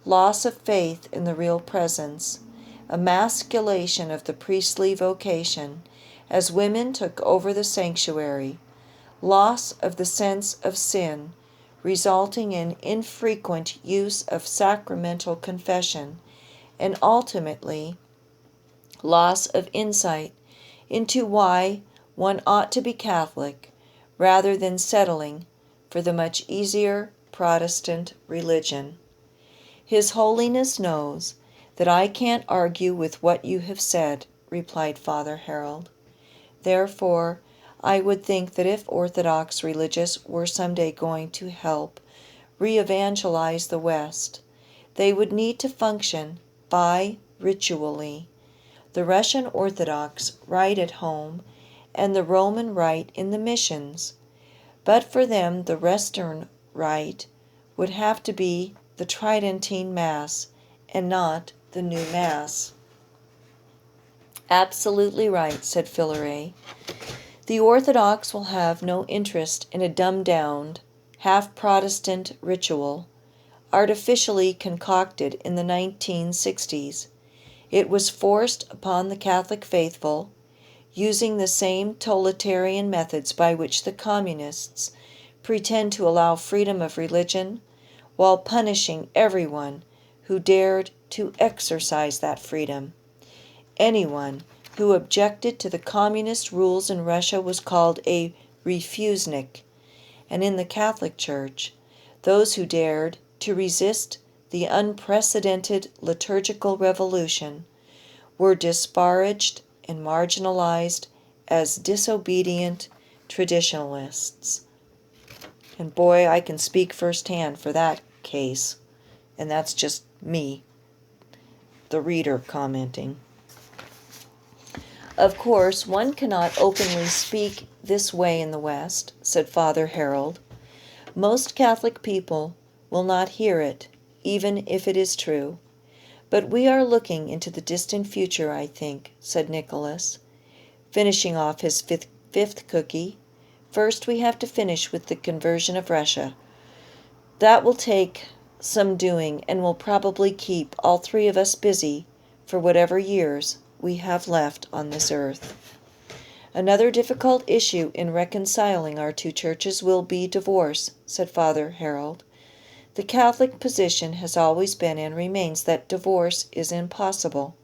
loss of faith in the real presence, emasculation of the priestly vocation as women took over the sanctuary, loss of the sense of sin, resulting in infrequent use of sacramental confession, and ultimately loss of insight into why one ought to be Catholic rather than settling for the much easier Protestant religion. His Holiness knows that I can't argue with what you have said, replied Father Harold. Therefore, I would think that if Orthodox religious were someday going to help re-evangelize the West, they would need to function bi-ritually. The Russian Orthodox Rite at home and the Roman Rite in the missions. But for them the Western Rite would have to be the Tridentine Mass and not the new Mass. Absolutely right, said Fileret. The Orthodox will have no interest in a dumbed-down, half-Protestant ritual, artificially concocted in the 1960s. It was forced upon the Catholic faithful, using the same totalitarian methods by which the communists pretend to allow freedom of religion, while punishing everyone who dared to exercise that freedom. Anyone who objected to the communist rules in Russia was called a refusenik, and in the Catholic Church, those who dared to resist the unprecedented liturgical revolution were disparaged and marginalized as disobedient traditionalists. And boy, I can speak firsthand for that case, and that's just me, the reader, commenting. Of course, one cannot openly speak this way in the West, said Father Harold. Most Catholic people will not hear it, even if it is true. But we are looking into the distant future, I think, said Nicholas, finishing off his fifth cookie. First, we have to finish with the conversion of Russia. That will take some doing and will probably keep all three of us busy for whatever years we have left on this earth. Another difficult issue in reconciling our two churches will be divorce, said Father Harold. The Catholic position has always been and remains that divorce is impossible.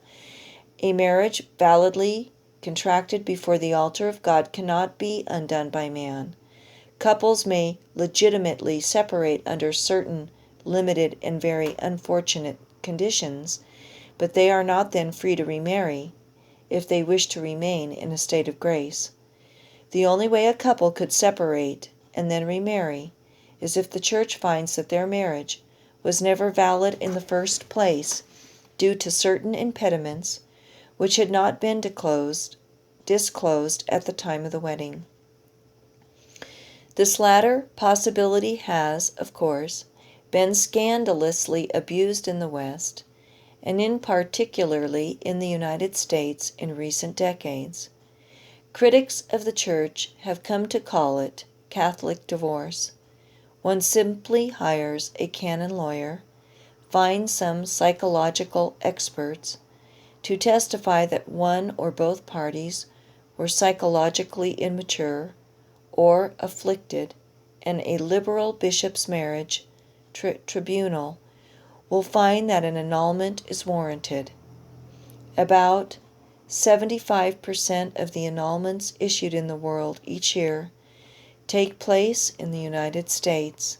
A marriage validly contracted before the altar of God cannot be undone by man. Couples may legitimately separate under certain limited and very unfortunate conditions, but they are not then free to remarry, if they wish to remain in a state of grace. The only way a couple could separate and then remarry is if the Church finds that their marriage was never valid in the first place due to certain impediments which had not been disclosed at the time of the wedding. This latter possibility has, of course, been scandalously abused in the West, and in particularly in the United States in recent decades. Critics of the Church have come to call it Catholic divorce. One simply hires a canon lawyer, finds some psychological experts to testify that one or both parties were psychologically immature or afflicted, and a liberal bishop's marriage tribunal will find that an annulment is warranted. About 75% of the annulments issued in the world each year take place in the United States,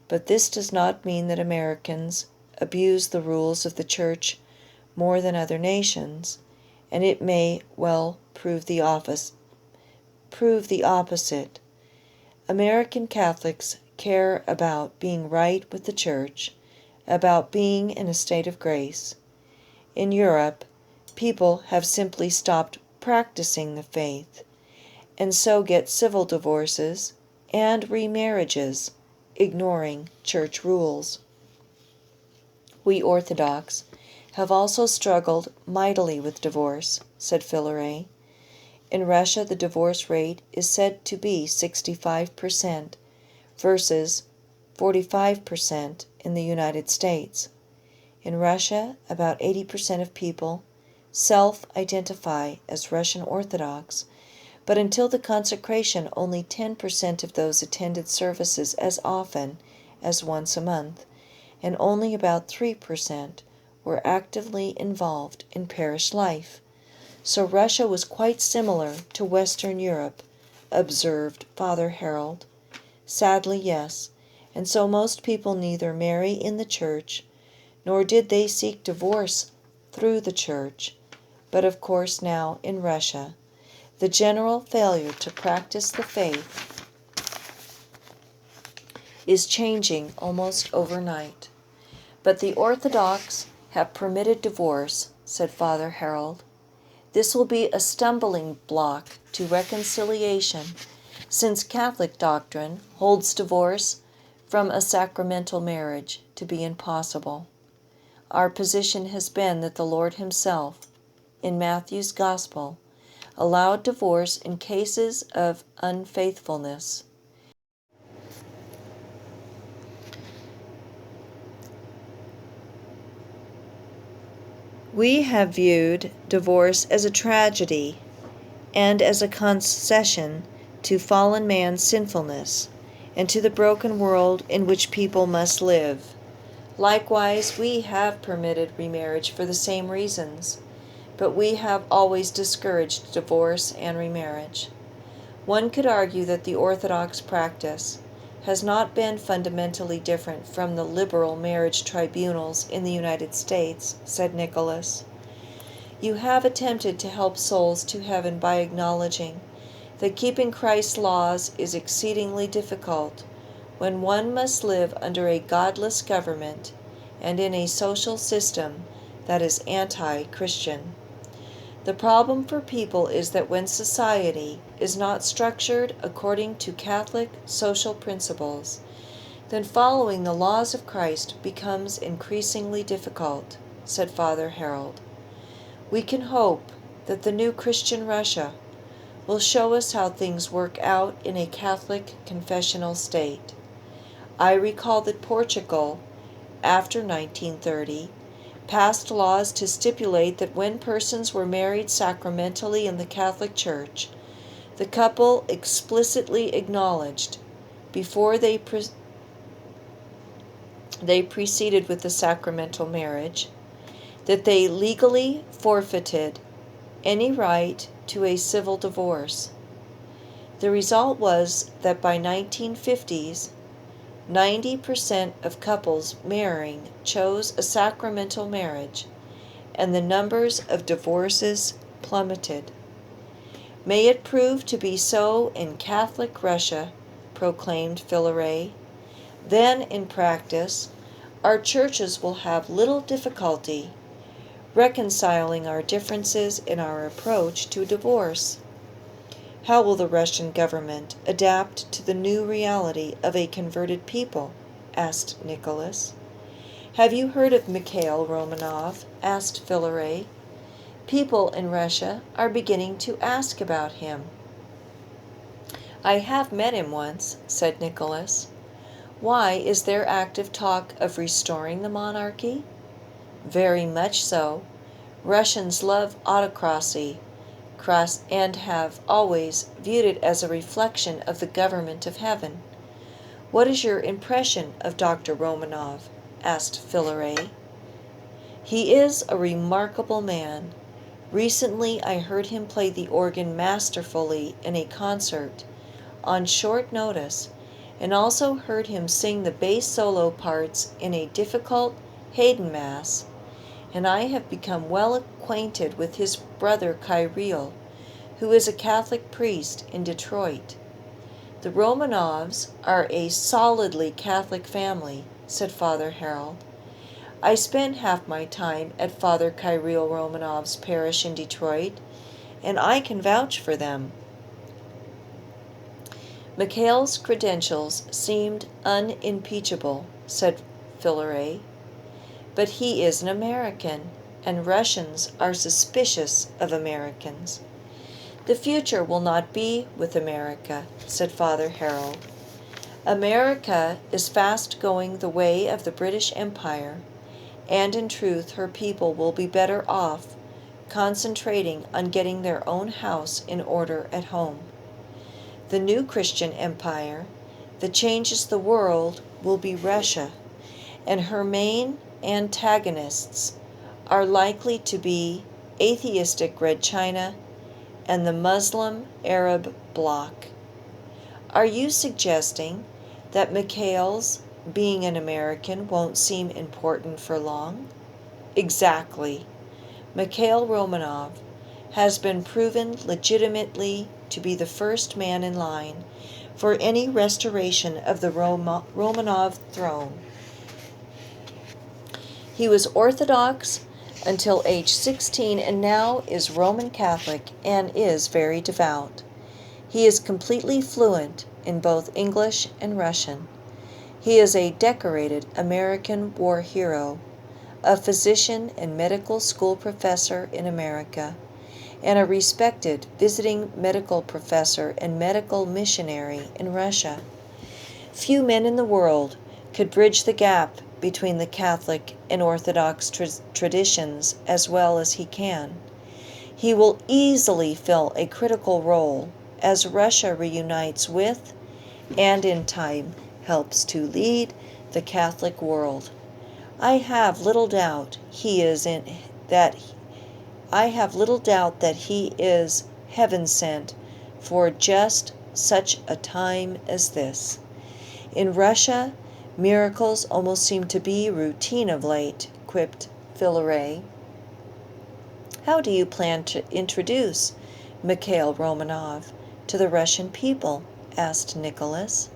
but this does not mean that Americans abuse the rules of the Church more than other nations, and it may well prove the opposite. American Catholics care about being right with the Church, about being in a state of grace. In Europe, people have simply stopped practicing the faith, and so get civil divorces and remarriages, ignoring Church rules. We Orthodox have also struggled mightily with divorce, said Filleray. In Russia, the divorce rate is said to be 65% versus 45% in the United States. In Russia, about 80% of people self-identify as Russian Orthodox, but until the consecration, only 10% of those attended services as often as once a month, and only about 3% were actively involved in parish life. So Russia was quite similar to Western Europe, observed Father Harold. Sadly, yes, and so most people neither marry in the Church, nor did they seek divorce through the Church. But of course now, in Russia, the general failure to practice the faith is changing almost overnight. But the Orthodox have permitted divorce, said Father Harold. This will be a stumbling block to reconciliation, since Catholic doctrine holds divorce from a sacramental marriage to be impossible. Our position has been that the Lord Himself, in Matthew's Gospel, allowed divorce in cases of unfaithfulness. We have viewed divorce as a tragedy and as a concession to fallen man's sinfulness and to the broken world in which people must live. Likewise, we have permitted remarriage for the same reasons, but we have always discouraged divorce and remarriage. One could argue that the Orthodox practice has not been fundamentally different from the liberal marriage tribunals in the United States, said Nicholas. You have attempted to help souls to heaven by acknowledging that keeping Christ's laws is exceedingly difficult when one must live under a godless government and in a social system that is anti-Christian. The problem for people is that when society is not structured according to Catholic social principles, then following the laws of Christ becomes increasingly difficult, said Father Harold. We can hope that the new Christian Russia will show us how things work out in a Catholic confessional state. I recall that Portugal, after 1930, passed laws to stipulate that when persons were married sacramentally in the Catholic Church, the couple explicitly acknowledged, before they proceeded with the sacramental marriage, that they legally forfeited any right to a civil divorce. The result was that by 1950s, 90% of couples marrying chose a sacramental marriage, and the numbers of divorces plummeted. May it prove to be so in Catholic Russia, proclaimed Filleray. Then, in practice, our churches will have little difficulty reconciling our differences in our approach to divorce. How will the Russian government adapt to the new reality of a converted people? Asked Nicholas. Have you heard of Mikhail Romanov? Asked Filare. People in Russia are beginning to ask about him. I have met him once, said Nicholas. Why, is there active talk of restoring the monarchy? Very much so. Russians love autocracy and have always viewed it as a reflection of the government of heaven. What is your impression of Dr. Romanov? Asked Filare. He is a remarkable man. Recently I heard him play the organ masterfully in a concert on short notice, and also heard him sing the bass solo parts in a difficult Haydn Mass, and I have become well acquainted with his brother Kirill, who is a Catholic priest in Detroit. The Romanovs are a solidly Catholic family, said Father Harold. I spend half my time at Father Kirill Romanov's parish in Detroit, and I can vouch for them. Mikhail's credentials seemed unimpeachable, said Filare, but he is an American, and Russians are suspicious of Americans. The future will not be with America, said Father Harold. America is fast going the way of the British Empire, and in truth her people will be better off concentrating on getting their own house in order at home. The new Christian empire that changes the world will be Russia, and her main antagonists are likely to be atheistic Red China and the Muslim Arab bloc. Are you suggesting that Mikhail's being an American won't seem important for long? Exactly. Mikhail Romanov has been proven legitimately to be the first man in line for any restoration of the Romanov throne. He was Orthodox until age 16 and now is Roman Catholic and is very devout. He is completely fluent in both English and Russian. He is a decorated American war hero, a physician and medical school professor in America, and a respected visiting medical professor and medical missionary in Russia. Few men in the world could bridge the gap between the Catholic and Orthodox traditions as well as he can. He will easily fill a critical role as Russia reunites with, and in time helps to lead, the Catholic world. I have little doubt that he is heaven sent for just such a time as this. In Russia, miracles almost seem to be routine of late, quipped Filare. How do you plan to introduce Mikhail Romanov to the Russian people? Asked Nicholas.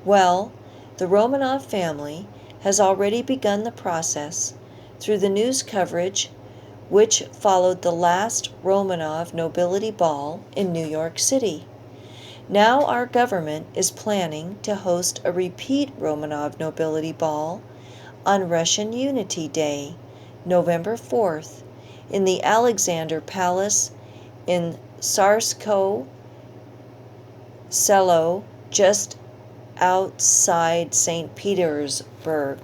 Well, the Romanov family has already begun the process through the news coverage which followed the last Romanov nobility ball in New York City. Now our government is planning to host a repeat Romanov nobility ball on Russian Unity Day, November 4th, in the Alexander Palace in Tsarskoye Selo, just outside St. Petersburg.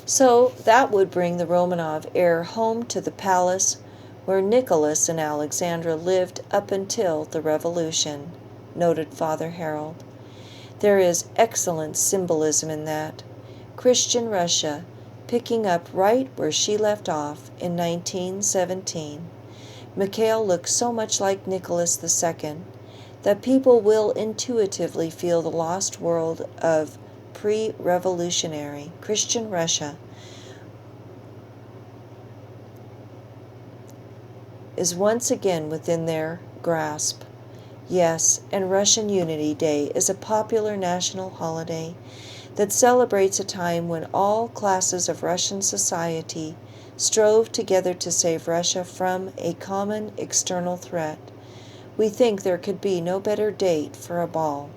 So that would bring the Romanov heir home to the palace where Nicholas and Alexandra lived up until the Revolution, noted Father Harold. There is excellent symbolism in that. Christian Russia picking up right where she left off in 1917. Mikhail looks so much like Nicholas II that people will intuitively feel the lost world of pre-revolutionary Christian Russia is once again within their grasp. Yes, and Russian Unity Day is a popular national holiday that celebrates a time when all classes of Russian society strove together to save Russia from a common external threat. We think there could be no better date for a ball.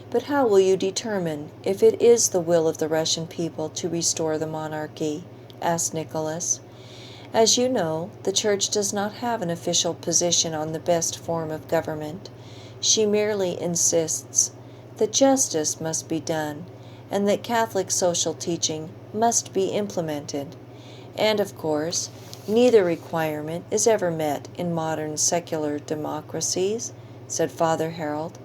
But how will you determine if it is the will of the Russian people to restore the monarchy? Asked Nicholas. As you know, the Church does not have an official position on the best form of government. She merely insists that justice must be done and that Catholic social teaching must be implemented. And, of course, neither requirement is ever met in modern secular democracies, said Father Harold.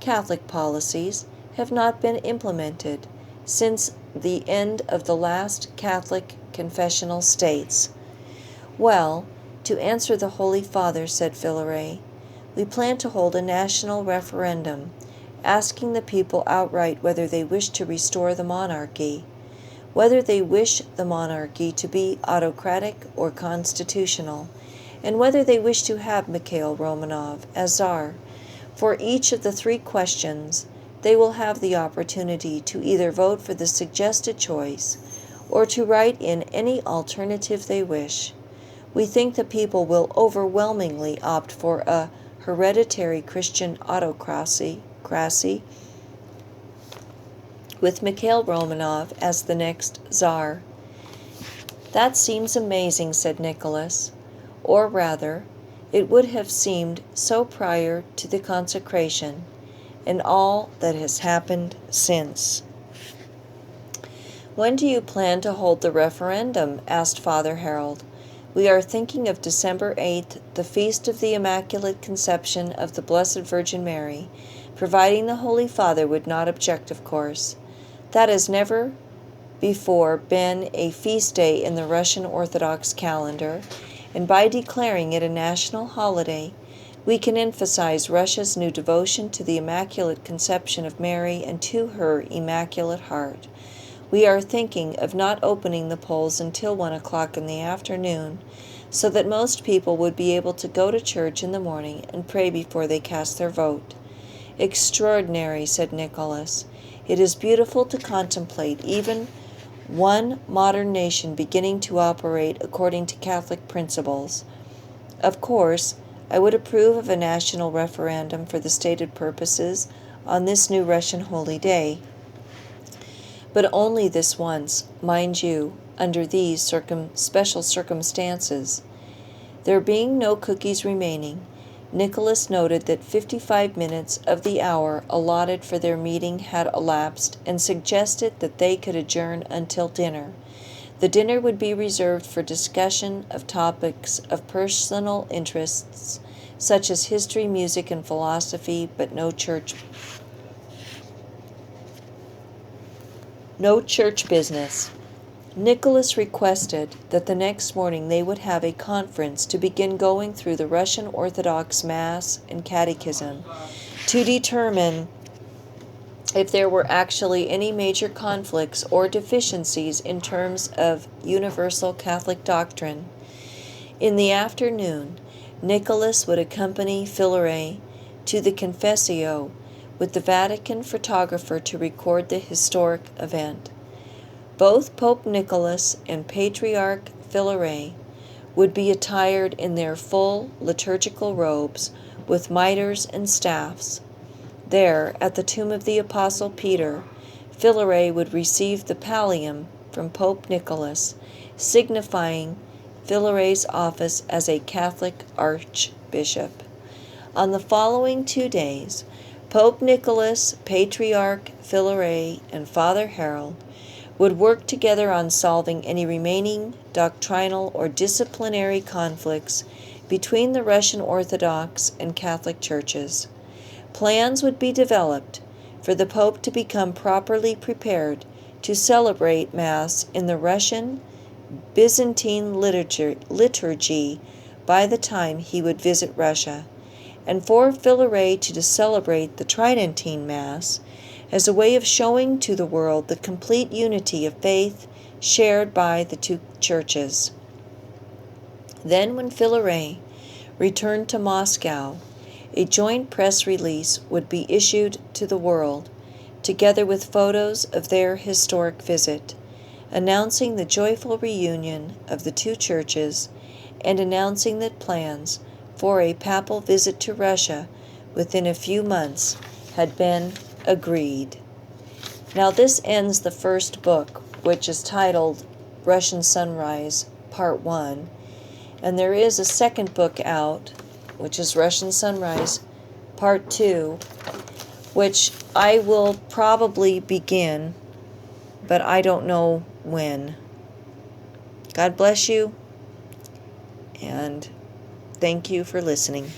Catholic policies have not been implemented since the end of the last Catholic confessional states. Well, to answer the Holy Father, said Filare, we plan to hold a national referendum, asking the people outright whether they wish to restore the monarchy, whether they wish the monarchy to be autocratic or constitutional, and whether they wish to have Mikhail Romanov as Tsar. For each of the three questions, they will have the opportunity to either vote for the suggested choice or to write in any alternative they wish. We think the people will overwhelmingly opt for a hereditary Christian autocracy with Mikhail Romanov as the next Tsar. That seems amazing, said Nicholas. Or rather, it would have seemed so prior to the consecration and all that has happened since. When do you plan to hold the referendum? Asked Father Harold. We are thinking of December 8th, the feast of the Immaculate Conception of the Blessed Virgin Mary, providing the Holy Father would not object, of course. That has never before been a feast day in the Russian Orthodox calendar, and by declaring it a national holiday, we can emphasize Russia's new devotion to the Immaculate Conception of Mary and to her Immaculate Heart. We are thinking of not opening the polls until 1 o'clock in the afternoon, so that most people would be able to go to church in the morning and pray before they cast their vote. Extraordinary, said Nicholas. It is beautiful to contemplate even one modern nation beginning to operate according to Catholic principles. Of course, I would approve of a national referendum for the stated purposes on this new Russian holy day, but only this once, mind you, under these special circumstances. There being no cookies remaining, Nicholas noted that 55 minutes of the hour allotted for their meeting had elapsed and suggested that they could adjourn until dinner. The dinner would be reserved for discussion of topics of personal interests, such as history, music, and philosophy, but no church business. Nicholas requested that the next morning they would have a conference to begin going through the Russian Orthodox Mass and Catechism to determine if there were actually any major conflicts or deficiencies in terms of universal Catholic doctrine. In the afternoon, Nicholas would accompany Filare to the Confessio with the Vatican photographer to record the historic event. Both Pope Nicholas and Patriarch Filare would be attired in their full liturgical robes with mitres and staffs. There, at the tomb of the Apostle Peter, Filare would receive the pallium from Pope Nicholas, signifying Filare's office as a Catholic archbishop. On the following 2 days, Pope Nicholas, Patriarch Filare, and Father Harold would work together on solving any remaining doctrinal or disciplinary conflicts between the Russian Orthodox and Catholic churches. Plans would be developed for the Pope to become properly prepared to celebrate Mass in the Russian Byzantine liturgy by the time he would visit Russia, and for Filare to celebrate the Tridentine Mass as a way of showing to the world the complete unity of faith shared by the two churches. Then when Filare returned to Moscow, a joint press release would be issued to the world, together with photos of their historic visit, announcing the joyful reunion of the two churches and announcing that plans for a papal visit to Russia within a few months had been agreed. Now this ends the first book, which is titled Russian Sunrise, Part 1, and there is a second book out, which is Russian Sunrise, Part 2, which I will probably begin, but I don't know when. God bless you, and thank you for listening.